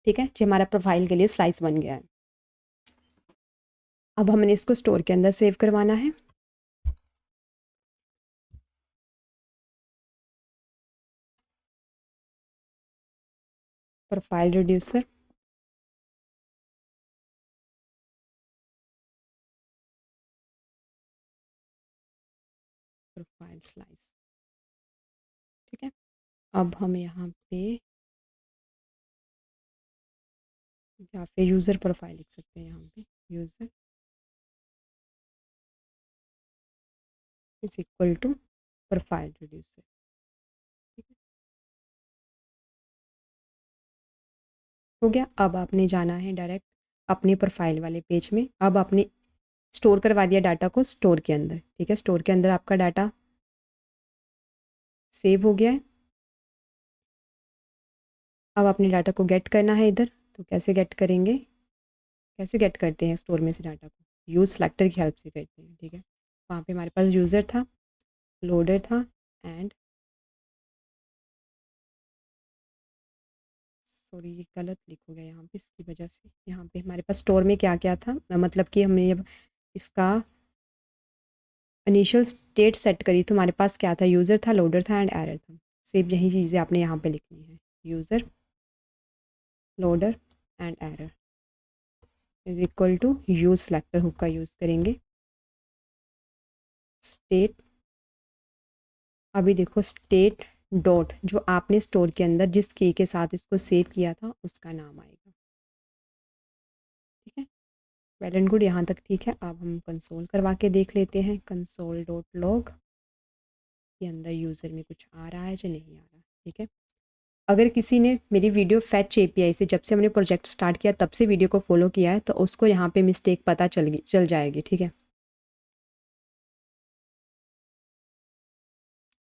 ठीक है, जो हमारा प्रोफाइल के लिए स्लाइस बन गया है। अब हमने इसको स्टोर के अंदर सेव करवाना है। Profile reducer, profile slice. ठीक है, अब हम यहाँ पे या फिर यूज़र प्रोफाइल लिख सकते हैं। यहाँ पे user is equal to profile reducer. ठीक है, हो गया। अब आपने जाना है डायरेक्ट अपने प्रोफाइल वाले पेज में। अब आपने स्टोर करवा दिया डाटा को स्टोर के अंदर। ठीक है, स्टोर के अंदर आपका डाटा सेव हो गया है। अब अपने डाटा को गेट करना है इधर। तो कैसे गेट करेंगे, कैसे गेट करते हैं स्टोर में से डाटा को, यूज़ सेलेक्टर की हेल्प से करते हैं। ठीक है, वहाँ पे हमारे पास यूज़र था, लोडर था एंड सॉरी ये गलत लिख हो गया यहाँ पे, इसकी वजह से यहाँ पे हमारे पास स्टोर में क्या क्या था, मतलब कि हमने जब इसका इनिशियल स्टेट सेट करी तो हमारे पास क्या था, यूज़र था, लोडर था एंड एरर था। सेम यही चीज़ें आपने यहाँ पे लिखनी है, user loader and error is equal to use selector hook का यूज़ करेंगे। स्टेट, अभी देखो स्टेट डॉट जो आपने स्टोर के अंदर जिस की के साथ इसको सेव किया था उसका नाम आएगा। ठीक है, वेल एंड गुड, यहाँ तक ठीक है। अब हम कंसोल करवा के देख लेते हैं। कंसोल डॉट लॉग के अंदर यूज़र में कुछ आ रहा है या नहीं आ रहा। ठीक है, अगर किसी ने मेरी वीडियो फैच एपीआई से जब से हमने प्रोजेक्ट स्टार्ट किया तब से वीडियो को फॉलो किया है तो उसको यहाँ पे मिस्टेक पता चल जाएगी। ठीक है,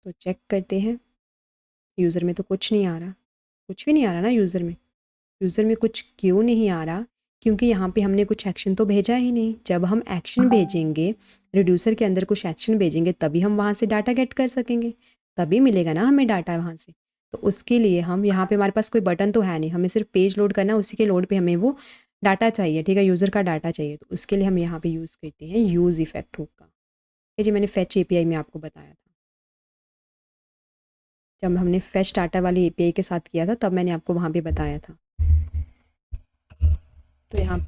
तो चेक करते हैं। यूज़र में तो कुछ नहीं आ रहा, कुछ भी नहीं आ रहा ना यूज़र में। यूज़र में कुछ क्यों नहीं आ रहा, क्योंकि यहाँ पे हमने कुछ एक्शन तो भेजा ही नहीं। जब हम एक्शन भेजेंगे, रिड्यूसर के अंदर कुछ एक्शन भेजेंगे तभी हम वहाँ से डाटा गेट कर सकेंगे, तभी मिलेगा ना हमें डाटा वहाँ से। तो उसके लिए हम यहाँ पे हमारे पास कोई बटन तो है नहीं, हमें सिर्फ पेज लोड करना है, उसी के लोड पे हमें वो डाटा चाहिए। ठीक है, यूज़र का डाटा चाहिए, तो उसके लिए हम यहाँ पे यूज़ करते हैं यूज़ इफेक्ट हुक का। ये जो मैंने फैच एपीआई में आपको बताया था, जब हमने फैच डाटा वाली एपीआई के साथ किया था तब मैंने आपको वहाँ पे बताया था। तो यहाँ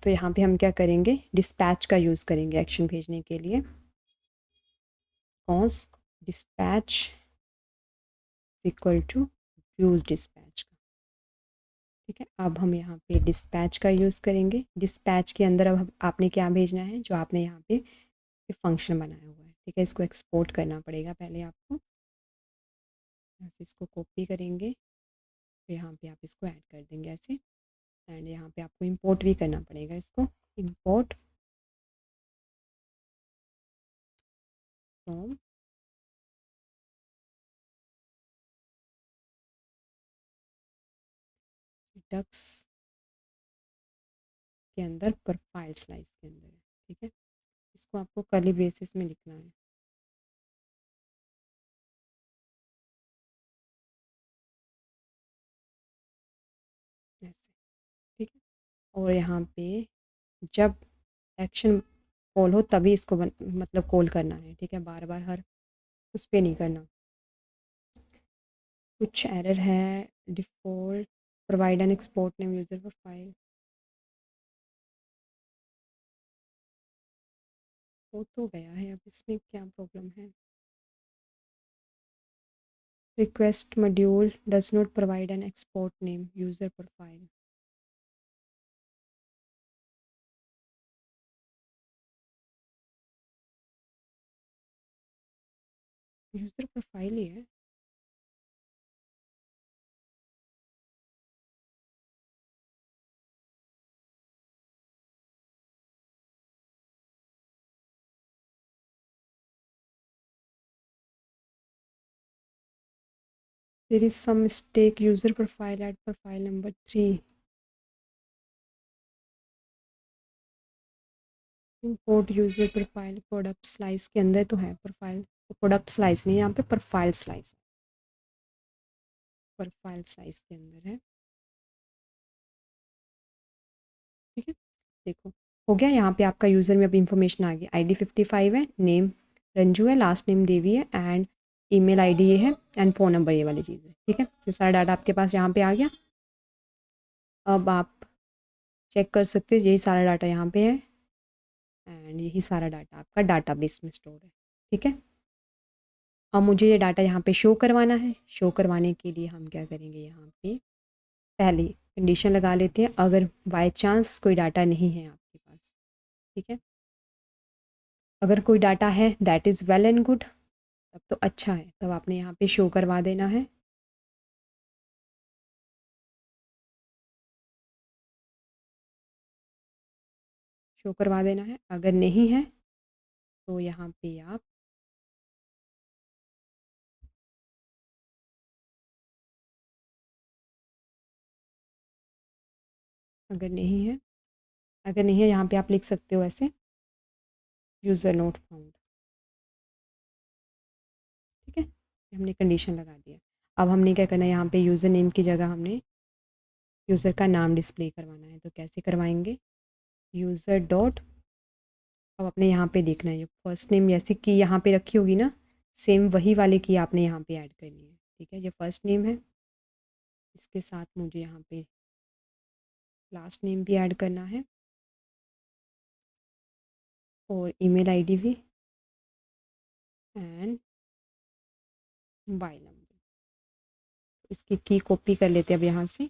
तो यहाँ पे हम क्या करेंगे, डिस्पैच का यूज़ करेंगे एक्शन भेजने के लिए। Const dispatch equal to use dispatch का। ठीक है, अब हम यहाँ पे डिस्पैच का यूज़ करेंगे। डिस्पैच के अंदर अब आपने क्या भेजना है, जो आपने यहाँ पे फंक्शन बनाया हुआ है। ठीक है, इसको एक्सपोर्ट करना पड़ेगा पहले आपको। यहाँ से इसको कॉपी करेंगे, तो यहाँ पे आप इसको ऐड कर देंगे ऐसे। एंड यहाँ पे आपको इंपोर्ट भी करना पड़ेगा इसको, इंपोर्ट फ्रॉम डक्स के अंदर प्रोफाइल स्लाइस के अंदर है। ठीक है, इसको आपको कर्ली ब्रेसेस में लिखना है ऐसे। ठीक है, और यहाँ पे जब एक्शन कॉल हो तभी इसको मतलब कॉल करना है। ठीक है, बार बार हर उस पर नहीं करना। कुछ एरर है, default provide an export name user profile. हो तो गया है, अब इसमें क्या प्रॉब्लम है? Request module does not provide an export name user profile. User profile ही है। There is some mistake. User profile at profile number 3. Import user profile product slice के अंदर तो है प्रोफाइल, तो प्रोडक्ट स्लाइस नहीं, यहाँ पे प्रोफाइल स्लाइस, प्रोफाइल स्लाइस के अंदर है। ठीक है, देखो हो गया। यहाँ पे आपका यूज़र में अभी इंफॉर्मेशन आ गई। ID 55 है, नेम रंजू है, लास्ट नेम देवी है, एंड ईमेल ID ये है, एंड फ़ोन नंबर ये वाली चीज़ है। ठीक है, ये सारा डाटा आपके पास यहाँ पे आ गया। अब आप चेक कर सकते हो, यही सारा डाटा यहाँ पे है, एंड यही सारा डाटा आपका डाटाबेस में स्टोर है। ठीक है, अब मुझे ये डाटा यहाँ पे शो करवाना है। शो करवाने के लिए हम क्या करेंगे, यहाँ पे पहले कंडीशन लगा लेते हैं, अगर बाय चांस कोई डाटा नहीं है आपके पास। ठीक है, अगर कोई डाटा है that is well and good, तब तो अच्छा है, तब आपने यहाँ पे शो करवा देना है। शो करवा देना है। अगर नहीं है तो यहाँ पे आप अगर नहीं है अगर नहीं है यहाँ पे आप लिख सकते हो ऐसे, यूज़र नोट फाउंड। ठीक है, हमने कंडीशन लगा दिया। अब हमने क्या करना है, यहाँ पे यूज़र नेम की जगह हमने यूज़र का नाम डिस्प्ले करवाना है। तो कैसे करवाएंगे, यूज़र डॉट, अब अपने यहाँ पे देखना है, जो फर्स्ट नेम जैसे कि यहाँ पे रखी होगी ना, सेम वही वाली की आपने यहाँ पे ऐड करनी है। ठीक है, ये फर्स्ट नेम है, इसके साथ मुझे यहाँ पे लास्ट नेम भी ऐड करना है, और ईमेल आईडी भी, एंड मोबाइल नंबर। इसकी की कॉपी कर लेते हैं अब यहाँ से।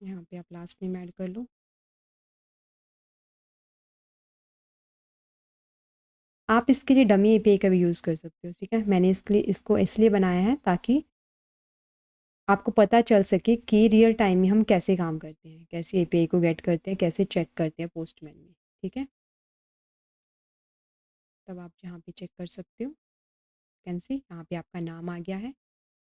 यहाँ पे आप लास्ट नेम ऐड कर लो। आप इसके लिए डमी एपीआई का भी यूज़ कर सकते हो। ठीक है, मैंने इसके लिए इसको इसलिए बनाया है ताकि आपको पता चल सके कि रियल टाइम में हम कैसे काम करते हैं, कैसे एपीआई को गेट करते हैं, कैसे चेक करते हैं पोस्टमैन में। ठीक है, तब आप यहाँ पे चेक कर सकते हो। कैन सी यहाँ पे आपका नाम आ गया है,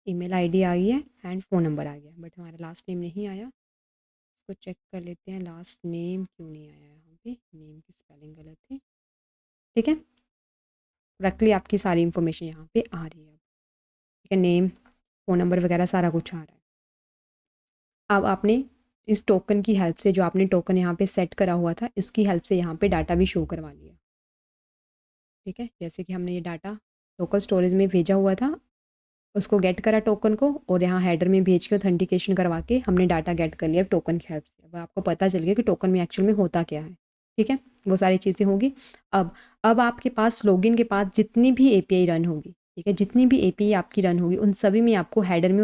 ईमेल आईडी आ गई है, एंड फ़ोन नंबर आ गया, बट हमारा लास्ट नेम नहीं आया। इसको चेक कर लेते हैं, लास्ट नेम क्यों नहीं आया यहाँ पे, नेम की स्पेलिंग गलत है। ठीक है, करेक्टली आपकी सारी इन्फॉर्मेशन यहाँ पे आ रही है। ठीक है, नेम फ़ोन नंबर वगैरह सारा कुछ आ रहा है। अब आपने इस टोकन की हेल्प से, जो आपने टोकन यहाँ पे सेट करा हुआ था, इसकी हेल्प से यहाँ पे डाटा भी शो करवा लिया। ठीक है, जैसे कि हमने ये डाटा लोकल स्टोरेज में भेजा हुआ था, उसको गेट करा टोकन को, और यहाँ हेडर में भेज के ऑथेंटिकेशन करवा के हमने डाटा गेट कर लिया टोकन की हेल्प से। अब आपको पता चल गया कि टोकन में एक्चुअल में होता क्या है। ठीक है, वो सारी चीज़ें होगी। अब आपके पास लॉगिन के बाद जितनी भी एपीआई रन होगी, ठीक है, जितनी भी एपीआई आपकी रन होगी, उन सभी में आपको हेडर में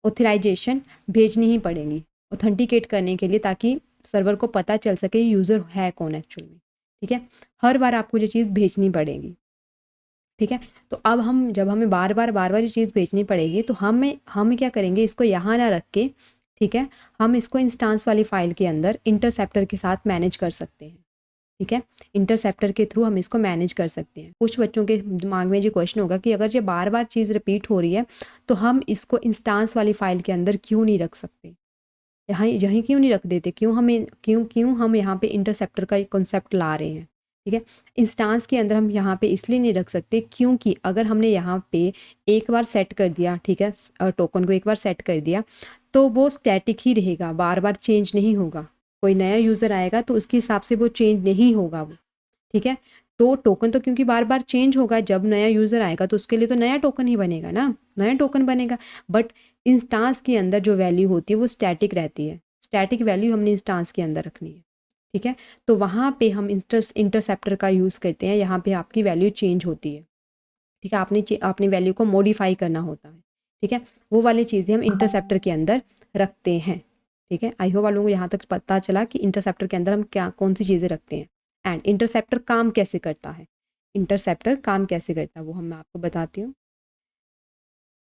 ऑथराइजेशन भेजनी ही पड़ेगी ऑथेंटिकेट करने के लिए, ताकि सर्वर को पता चल सके यूज़र है कौन एक्चुअल में। ठीक है, हर बार आपको ये चीज़ भेजनी पड़ेगी। ठीक है, तो अब जब हमें बार बार ये चीज़ भेजनी पड़ेगी, तो हम क्या करेंगे, इसको यहाँ ना रख के, ठीक है, हम इसको इंस्टांस वाली फ़ाइल के अंदर इंटरसेप्टर के साथ मैनेज कर सकते हैं। ठीक है, इंटरसेप्टर के थ्रू हम इसको मैनेज कर सकते हैं। कुछ बच्चों के दिमाग में ये क्वेश्चन होगा कि अगर ये बार बार चीज़ रिपीट हो रही है, तो हम इसको इंस्टांस वाली फ़ाइल के अंदर क्यों नहीं रख सकते, यहाँ यहीं क्यों नहीं रख देते, क्यों हम यहाँ पे इंटरसेप्टर का कॉन्सेप्ट ला रहे हैं। ठीक है, इंस्टांस के अंदर हम यहाँ पे इसलिए नहीं रख सकते क्योंकि अगर हमने यहाँ पे एक बार सेट कर दिया, ठीक है, टोकन को एक बार सेट कर दिया, तो वो स्टैटिक ही रहेगा, बार बार चेंज नहीं होगा। कोई नया यूज़र आएगा तो उसके हिसाब से वो चेंज नहीं होगा वो। ठीक है, तो टोकन तो क्योंकि बार बार चेंज होगा, जब नया यूज़र आएगा तो उसके लिए तो नया टोकन ही बनेगा ना, नया टोकन बनेगा। बट इंस्टांस के अंदर जो वैल्यू होती है वो स्टैटिक रहती है, स्टैटिक वैल्यू हमने इंस्टांस के अंदर रखनी है, ठीक है। तो वहाँ पे हम इंटरसेप्टर का यूज़ करते हैं, यहाँ पे आपकी वैल्यू चेंज होती है, ठीक है। आपने वैल्यू को मॉडिफाई करना होता है, ठीक है। वो वाली चीज़ें हम इंटरसेप्टर के अंदर रखते हैं, ठीक है। आई होप वालों को यहाँ तक पता चला कि इंटरसेप्टर के अंदर हम क्या कौन सी चीज़ें रखते हैं एंड इंटरसेप्टर काम कैसे करता है। इंटरसेप्टर काम कैसे करता है वो मैं आपको बताती हूँ।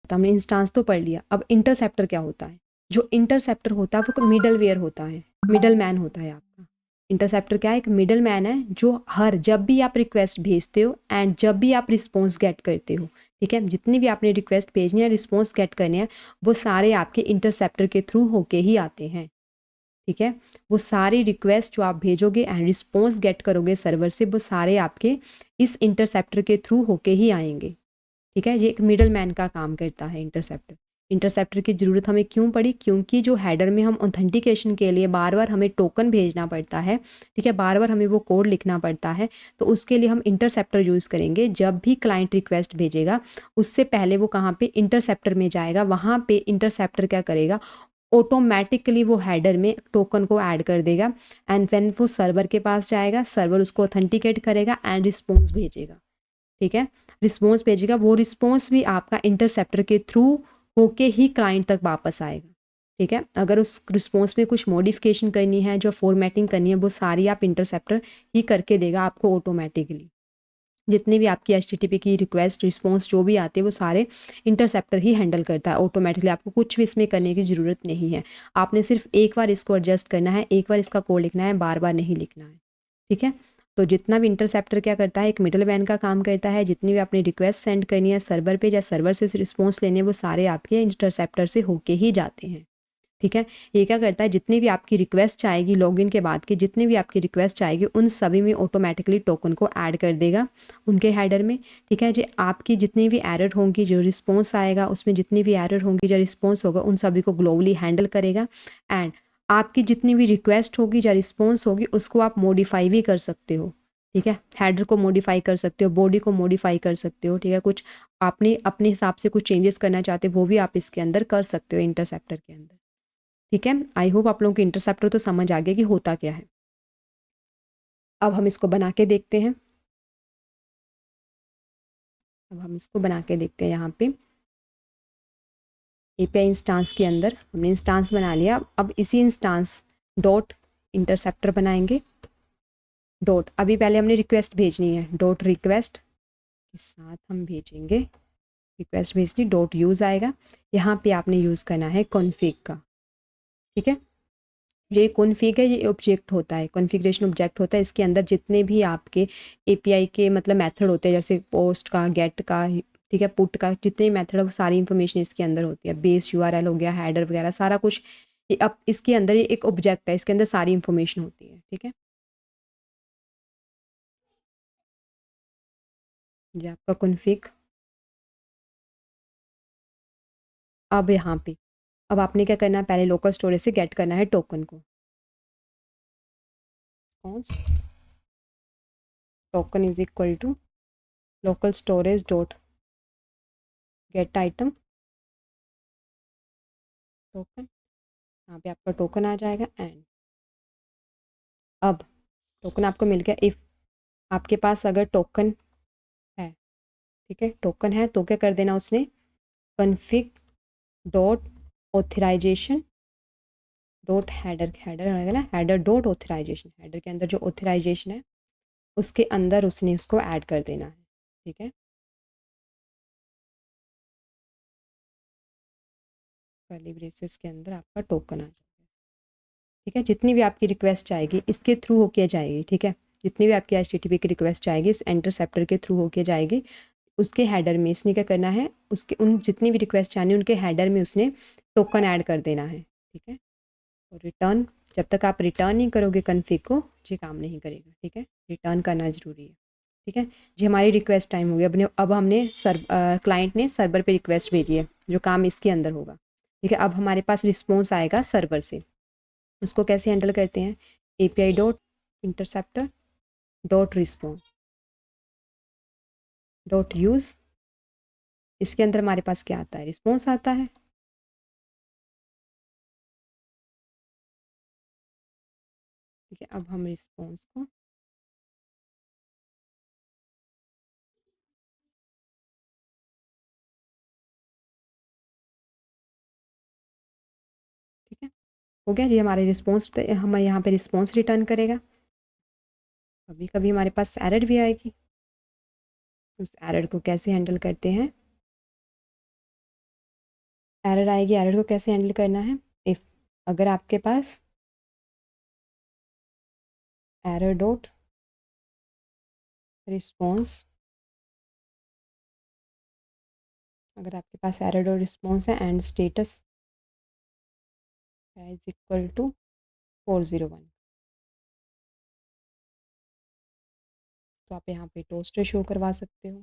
तो हमने इंस्टांस तो पढ़ लिया, अब इंटरसेप्टर क्या होता है। जो इंटरसेप्टर होता है वो मिडल वेयर होता है, मिडल मैन होता है आपका। इंटरसेप्टर क्या है, एक मिडल मैन है जो जब भी आप रिक्वेस्ट भेजते हो एंड जब भी आप रिस्पॉन्स गेट करते हो, ठीक है। जितनी भी आपने रिक्वेस्ट भेजनी है, रिस्पॉन्स गेट करने हैं, वो सारे आपके इंटरसेप्टर के थ्रू होके ही आते हैं, ठीक है। वो सारी रिक्वेस्ट जो आप भेजोगे एंड रिस्पॉन्स गेट करोगे सर्वर से, वो सारे आपके इस इंटरसेप्टर के थ्रू होके ही आएंगे, ठीक है। ये एक मिडल मैन का काम करता है इंटरसेप्टर। इंटरसेप्टर की ज़रूरत हमें क्यों पड़ी, क्योंकि जो हेडर में हम ऑथेंटिकेशन के लिए बार बार हमें टोकन भेजना पड़ता है, ठीक है, बार बार हमें वो कोड लिखना पड़ता है, तो उसके लिए हम इंटरसेप्टर यूज़ करेंगे। जब भी क्लाइंट रिक्वेस्ट भेजेगा उससे पहले वो कहाँ पे इंटरसेप्टर में जाएगा, वहाँ पे इंटरसेप्टर क्या करेगा, ऑटोमेटिकली वो हेडर में टोकन को ऐड कर देगा एंड व्हेन वो सर्वर के पास जाएगा, सर्वर उसको ऑथेंटिकेट करेगा एंड रिस्पॉन्स भेजेगा, ठीक है। रिस्पॉन्स भेजेगा, वो रिस्पॉन्स भी आपका इंटरसेप्टर के थ्रू होके ही क्लाइंट तक वापस आएगा, ठीक है। अगर उस रिस्पॉन्स में कुछ मॉडिफिकेशन करनी है, जो फॉर्मेटिंग करनी है, वो सारी आप इंटरसेप्टर ही करके देगा आपको ऑटोमेटिकली। जितनी भी आपकी HTTP की रिक्वेस्ट रिस्पॉन्स जो भी आते हैं वो सारे इंटरसेप्टर ही हैंडल करता है ऑटोमेटिकली। आपको कुछ भी इसमें करने की ज़रूरत नहीं है, आपने सिर्फ एक बार इसको एडजस्ट करना है, एक बार इसका कोड लिखना है, बार बार नहीं लिखना है, ठीक है। तो जितना भी इंटरसेप्टर क्या करता है, एक मिडल मैन का काम करता है। जितनी भी आपने रिक्वेस्ट सेंड करनी है सर्वर पे या सर्वर से रिस्पॉन्स लेने, वो सारे आपके इंटरसेप्टर से होके ही जाते हैं, ठीक है। ये क्या करता है, जितनी भी आपकी रिक्वेस्ट आएगी लॉगिन के बाद की, जितनी भी आपकी रिक्वेस्ट आएगी उन सभी में ऑटोमेटिकली टोकन को ऐड कर देगा उनके हेडर में, ठीक है। जो आपकी जितनी भी एरर होंगी, जो रिस्पॉन्स आएगा उसमें जितनी भी एरर होंगी, जो रिस्पॉन्स होगा उन सभी को ग्लोबली हैंडल करेगा एंड आपकी जितनी भी रिक्वेस्ट होगी या रिस्पॉन्स होगी उसको आप मॉडिफाई भी कर सकते हो, ठीक है। हेडर को मॉडिफाई कर सकते हो, बॉडी को मॉडिफाई कर सकते हो, ठीक है। कुछ आपने अपने हिसाब से कुछ चेंजेस करना चाहते हो वो भी आप इसके अंदर कर सकते हो इंटरसेप्टर के अंदर, ठीक है। आई होप आप लोगों को इंटरसेप्टर तो समझ आ गया कि होता क्या है। अब हम इसको बना के देखते हैं, अब हम इसको बना के देखते हैं। यहाँ पे API इंस्टांस के अंदर हमने इंस्टांस बना लिया। अब इसी इंस्टांस डॉट इंटरसेप्टर बनाएंगे। डॉट अभी पहले हमने रिक्वेस्ट भेजनी है, डॉट रिक्वेस्ट के साथ हम भेजेंगे, रिक्वेस्ट भेजनी, डॉट यूज़ आएगा। यहाँ पे आपने यूज़ करना है कॉन्फ़िग का, ठीक है। ये कॉन्फ़िग है, ये ऑब्जेक्ट होता है, कॉन्फ़िगरेशन ऑब्जेक्ट होता है। इसके अंदर जितने भी आपके API के मतलब मेथड होते हैं, जैसे पोस्ट का, गेट का, ठीक है, पुट का, जितने मेथड है वो सारी इंफॉर्मेशन इसके अंदर होती है। बेस URL हो गया, हेडर वगैरह सारा कुछ। ये अब इसके अंदर ये एक ऑब्जेक्ट है, इसके अंदर सारी इंफॉर्मेशन होती है, ठीक है। ये आपका कॉन्फ़िग। अब यहाँ पे अब आपने क्या करना है, पहले लोकल स्टोरेज से गेट करना है टोकन को। Token is equal to local storage dot get item token. यहाँ पे आपका टोकन आ जाएगा एंड अब टोकन आपको मिल गया। इफ़ आपके पास अगर टोकन है, ठीक है, टोकन है तो क्या कर देना, उसने config dot authorization dot header, header रहेगा ना, हेडर डॉट ऑथराइजेशन, हेडर के अंदर जो ऑथराइजेशन है उसके अंदर उसने उसको ऐड कर देना है, ठीक है। कर्ली ब्रेसेस के अंदर आपका टोकन आ जाएगा, ठीक है। जितनी भी आपकी रिक्वेस्ट आएगी इसके थ्रू होके जाएगी, ठीक है। जितनी भी आपकी HTTP की रिक्वेस्ट आएगी इस इंटरसेप्टर के थ्रू होके जाएगी। उसके हेडर में इसने क्या करना है, उसके उन जितनी भी रिक्वेस्ट आनी उनके हेडर में उसने टोकन ऐड कर देना है, ठीक है। और रिटर्न, जब तक आप रिटर्न नहीं करोगे कन्फिग को, ये काम नहीं करेगा, ठीक है। रिटर्न करना ज़रूरी है, ठीक है। जी हमारी रिक्वेस्ट टाइम हो गया। अब हमने क्लाइंट ने सर्वर पे रिक्वेस्ट भेजी है, जो काम इसके अंदर होगा, ठीक है। अब हमारे पास रिस्पॉन्स आएगा सर्वर से, उसको कैसे हैंडल करते हैं, API dot interceptor dot response dot use. इसके अंदर हमारे पास क्या आता है, रिस्पॉन्स आता है, ठीक है, अब हम रिस्पॉन्स को ठीक है, हो गया। ये हमारे रिस्पॉन्स हम यहाँ पे रिस्पॉन्स रिटर्न करेगा। कभी कभी हमारे पास एरर भी आएगी, उस एरर को कैसे हैंडल करते हैं। एरर आएगी, एरर को कैसे हैंडल करना है। इफ़ अगर आपके पास एरर डॉट रिस्पॉन्स, अगर आपके पास एरर डॉट रिस्पॉन्स है and status is equal to 401, तो आप यहाँ पे टोस्टर शो करवा सकते हो।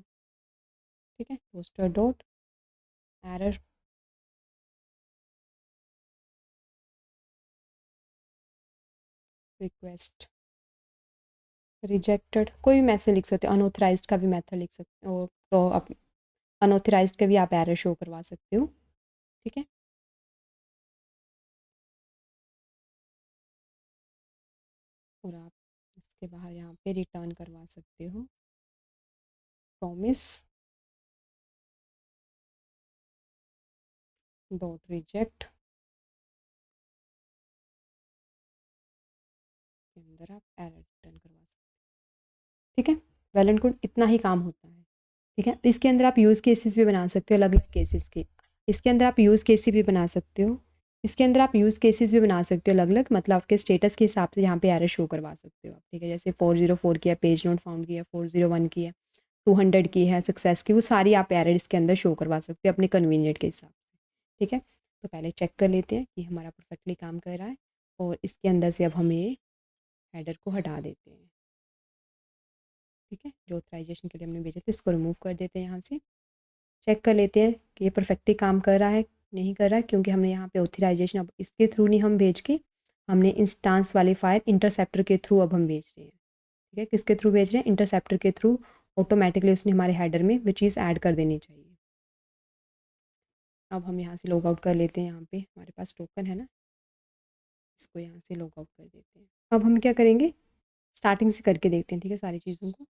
ठीक है, toaster dot error request rejected, कोई भी मैसेज लिख सकते हो, अनऑथराइज्ड का भी मैथड लिख सकते हो, तो आप अनऑथराइज्ड का भी आप एरर शो करवा सकते हो। ठीक है, और आप इसके बाहर यहाँ पे रिटर्न करवा सकते हो प्रॉमिस डॉट रिजेक्ट के अंदर आप एरर रिटर्न करवा सकते हो। ठीक है, वेल एंड गुड, इतना ही काम होता है। ठीक है, इसके अंदर आप यूज़ केसेस भी बना सकते हो, अलग अलग केसेस के। इसके अंदर आप यूज़ केसेस भी बना सकते हो, इसके अंदर आप यूज़ केसेस भी बना सकते हो अलग अलग, मतलब आपके स्टेटस के हिसाब से यहाँ पे एरर शो करवा सकते हो आप। ठीक है, जैसे 404 की है, पेज नोट फाउंड की है, 401 की है, 200 की है, सक्सेस की, वो सारी आप एरर इसके अंदर शो करवा सकते हो अपने कन्वीनियंट के हिसाब से। ठीक है, तो पहले चेक कर लेते हैं कि हमारा परफेक्टली काम कर रहा है, और इसके अंदर से अब हम ये हेडर को हटा देते हैं। ठीक है, जो ऑथराइजेशन के लिए हमने भेजे थे इसको रिमूव कर देते हैं यहाँ से। चेक कर लेते हैं कि ये परफेक्टली काम कर रहा है नहीं कर रहा है, क्योंकि हमने यहाँ पे ऑथराइजेशन अब इसके थ्रू नहीं हम भेज के, हमने इंस्टांस वाली फाइल इंटरसेप्टर के थ्रू अब हम भेज रहे हैं। ठीक है, किसके थ्रू भेज रहे हैं, इंटरसेप्टर के थ्रू। ऑटोमेटिकली उसने हमारे हेडर में वो चीज़ ऐड कर देनी चाहिए। अब हम यहाँ से लॉग आउट कर लेते हैं, यहाँ पे हमारे पास टोकन है ना, इसको यहाँ से लॉग आउट कर देते हैं। अब हम क्या करेंगे, स्टार्टिंग से करके देखते हैं। ठीक है, सारी चीज़ों को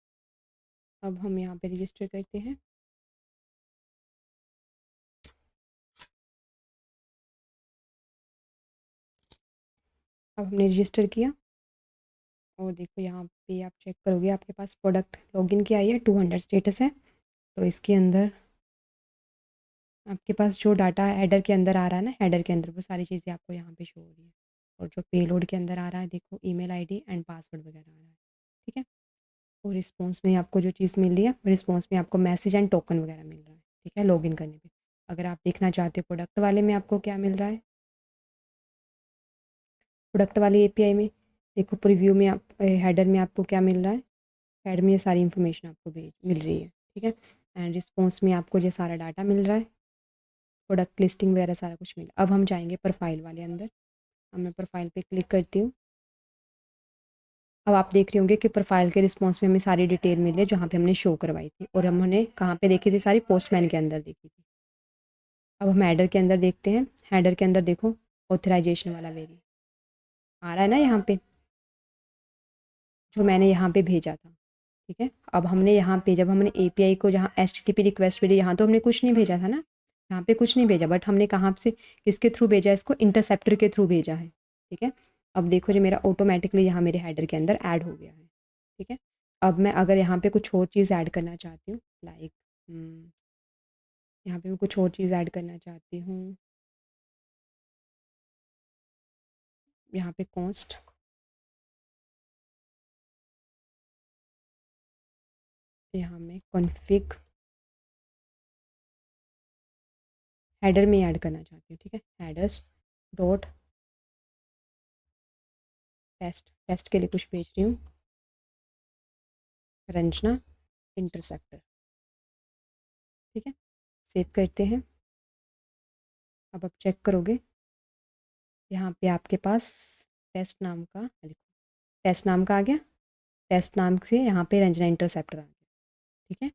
अब हम यहाँ पे रजिस्टर करते हैं। अब हमने रजिस्टर किया, और देखो यहाँ पे आप चेक करोगे आपके पास प्रोडक्ट लॉगिन की आई है, 200 स्टेटस है। तो इसके अंदर आपके पास जो डाटा हेडर के अंदर आ रहा है ना, हेडर के अंदर वो सारी चीज़ें आपको यहाँ पे शो हो रही है। और जो पेलोड के अंदर आ रहा है, देखो ईमेल आईडी एंड पासवर्ड वगैरह आ रहा है। ठीक है, और रिस्पॉन्स में आपको जो चीज़ मिल रही है, रिस्पॉन्स में आपको मैसेज एंड टोकन वगैरह मिल रहा है। ठीक है, लॉगिन करने पे अगर आप देखना चाहते हो प्रोडक्ट वाले में आपको क्या मिल रहा है, प्रोडक्ट वाली एपीआई में देखो, प्रीव्यू में आप हेडर में आपको क्या मिल रहा है, हेड में ये सारी इन्फॉर्मेशन आपको मिल रही है। ठीक है, एंड रिस्पॉन्स में आपको ये सारा डाटा मिल रहा है, प्रोडक्ट लिस्टिंग वगैरह सारा कुछ मिला। अब हम जाएंगे प्रोफाइल वाले अंदर। अब मैं प्रोफाइल पे क्लिक करती हूँ। अब आप देख रहे होंगे कि प्रोफाइल के रिस्पॉन्स में हमें सारी डिटेल मिली है जहाँ पे हमने शो करवाई थी, और हमने कहाँ पे देखी थी, सारी पोस्टमैन के अंदर देखी थी। अब हम हेडर के अंदर देखते हैं। हेडर के अंदर देखो ऑथराइजेशन वाला वेरी आ रहा है ना यहाँ पे, जो मैंने यहाँ पे भेजा था। ठीक है, अब हमने यहाँ पे जब हमने एपीआई को जहाँ एचटीटीपी रिक्वेस्ट भेजी, यहाँ तो हमने कुछ नहीं भेजा था ना, यहाँ पे कुछ नहीं भेजा, बट हमने कहाँ से किसके थ्रू भेजा, इसको इंटरसेप्टर के थ्रू भेजा है। ठीक है, अब देखो जो मेरा ऑटोमेटिकली यहाँ मेरे हेडर के अंदर ऐड हो गया है। ठीक है, अब मैं अगर यहाँ पे कुछ और चीज़ ऐड करना चाहती हूँ, लाइक यहाँ पे मैं कुछ और चीज़ ऐड करना चाहती हूँ, यहाँ पे कॉस्ट, यहाँ मैं कॉन्फ़िग हेडर में ऐड करना चाहती हूँ। ठीक है, हेडर्स डॉट टेस्ट, टेस्ट के लिए कुछ भेज रही हूँ, रंजना इंटरसेप्टर। ठीक है, सेव करते हैं। अब आप चेक करोगे, यहाँ पे आपके पास टेस्ट नाम का देखो, टेस्ट नाम का आ गया, टेस्ट नाम से यहाँ पे रंजना इंटरसेप्टर आ गया। ठीक है,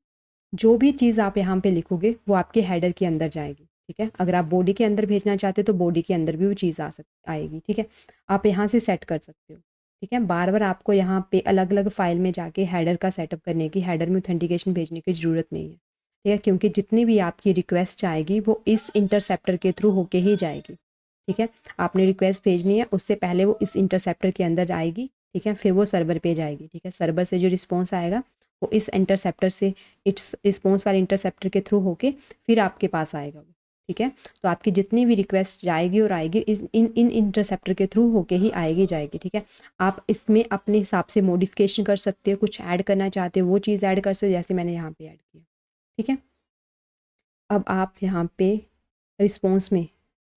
जो भी चीज़ आप यहाँ पे लिखोगे वो आपके हेडर के अंदर जाएगी। ठीक है, अगर आप बॉडी के अंदर भेजना चाहते हो तो बॉडी के अंदर भी वो चीज़ आ सकती आएगी। ठीक है, आप यहाँ से सेट कर सकते हो। ठीक है। बार बार आपको यहाँ पे अलग अलग फाइल में जाके हेडर का सेटअप करने की, हेडर में ऑथेंटिकेशन भेजने की ज़रूरत नहीं है, ठीक है, क्योंकि जितनी भी आपकी रिक्वेस्ट आएगी वो इस इंटरसेप्टर के थ्रू होके ही जाएगी। ठीक है, आपने रिक्वेस्ट भेजनी है उससे पहले वो इस इंटरसेप्टर के अंदर आएगी, ठीक है, फिर वो सर्वर पे जाएगी। ठीक है, सर्वर से जो रिस्पॉन्स आएगा वो इस इंटरसेप्टर से, इट्स रिस्पॉन्स वाले इंटरसेप्टर के थ्रू होके फिर आपके पास आएगा वो। ठीक है, तो आपकी जितनी भी रिक्वेस्ट जाएगी और आएगी इन इंटरसेप्टर के थ्रू होके ही आएगी जाएगी। ठीक है, आप इसमें अपने हिसाब से मॉडिफिकेशन कर सकते हो, कुछ ऐड करना चाहते हो वो चीज़ ऐड कर सकते हो, जैसे मैंने यहाँ पे ऐड किया। ठीक है, अब आप यहाँ पे रिस्पॉन्स में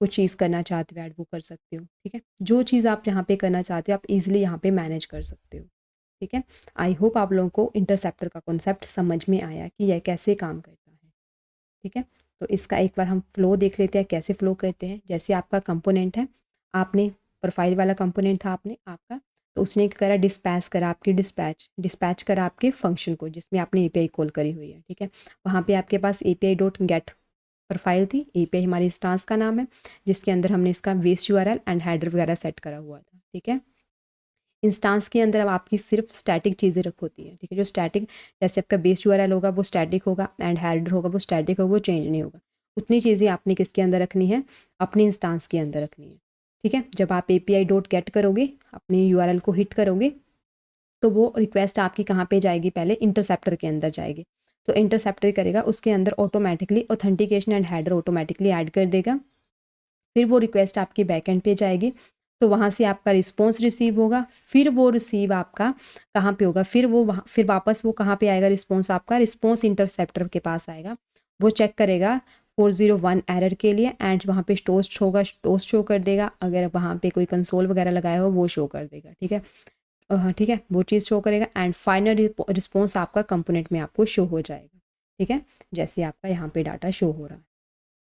कुछ चीज़ करना चाहते हो ऐड, वो कर सकते हो। ठीक है, जो चीज़ आप यहाँ पे करना चाहते हो आप इजीली यहाँ पे मैनेज कर सकते हो। ठीक है, आई होप आप लोगों को इंटरसेप्टर का कॉन्सेप्ट समझ में आया कि यह कैसे काम करता है। ठीक है, तो इसका एक बार हम फ्लो देख लेते हैं कैसे फ्लो करते हैं। जैसे आपका कंपोनेंट है, आपने प्रोफाइल वाला कंपोनेंट था आपने आपका, तो उसने क्या करा, डिस्पैच करा आपकी डिस्पैच करा आपके फंक्शन को जिसमें आपने एपीआई कॉल करी हुई है। ठीक है, वहाँ पे आपके पास एपीआई डॉट गेट प्रोफाइल थी, एपीआई हमारी इंस्टांस का नाम है जिसके अंदर हमने इसका वेस्ट यूआरएल एंड हेडर वगैरह सेट करा हुआ था। ठीक है, इंस्टांस के अंदर अब आपकी सिर्फ स्टैटिक चीज़ें रख होती है। ठीक है, जो स्टैटिक, जैसे आपका बेस यूआरएल होगा वो स्टैटिक होगा एंड हेडर होगा वो स्टैटिक होगा, वो चेंज नहीं होगा। उतनी चीज़ें आपने किसके अंदर रखनी है, अपनी इंस्टांस के अंदर रखनी है। ठीक है, जब आप एपीआई डॉट गेट करोगे, अपनी यूआरएल को हिट करोगे, तो वो रिक्वेस्ट आपकी कहाँ पे जाएगी, पहले इंटरसेप्टर के अंदर जाएगी। तो इंटरसेप्टर करेगा उसके अंदर automatically authentication and header automatically add कर देगा। फिर वो रिक्वेस्ट आपकी बैकएंड पे जाएगी, तो वहाँ से आपका रिस्पॉन्स रिसीव होगा। फिर वो रिसीव आपका कहाँ पे होगा, फिर वो वहाँ, फिर वापस वो कहाँ पे आएगा, रिस्पॉन्स आपका रिस्पॉन्स इंटरसेप्टर के पास आएगा। वो चेक करेगा 401 एरर के लिए एंड वहाँ पे टोस्ट होगा, टोस्ट शो कर देगा। अगर वहाँ पे कोई कंसोल वगैरह लगाया हो वो शो कर देगा। ठीक है, ठीक है, वो चीज़ शो करेगा एंड फाइनल रिस्पॉन्स आपका कंपोनेंट में आपको शो हो जाएगा। ठीक है, जैसे आपका यहाँ पे डाटा शो हो रहा है।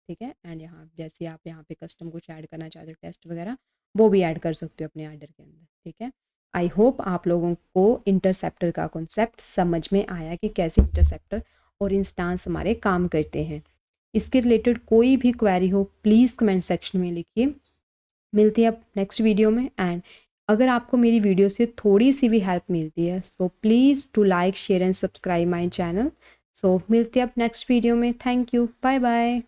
ठीक है, एंड यहाँ जैसे आप यहाँ पे कस्टम कुछ ऐड करना चाहते हो, टेस्ट वगैरह, वो भी ऐड कर सकते हो अपने आर्डर के अंदर। ठीक है, आई होप आप लोगों को इंटरसेप्टर का कॉन्सेप्ट समझ में आया कि कैसे इंटरसेप्टर और इंस्टांस हमारे काम करते हैं। इसके रिलेटेड कोई भी क्वेरी हो प्लीज़ कमेंट सेक्शन में लिखिए। मिलती है अब नेक्स्ट वीडियो में। एंड अगर आपको मेरी वीडियो से थोड़ी सी भी हेल्प मिलती है so please to like share and subscribe my channel. So मिलते हैं अब नेक्स्ट वीडियो में। Thank you, bye bye.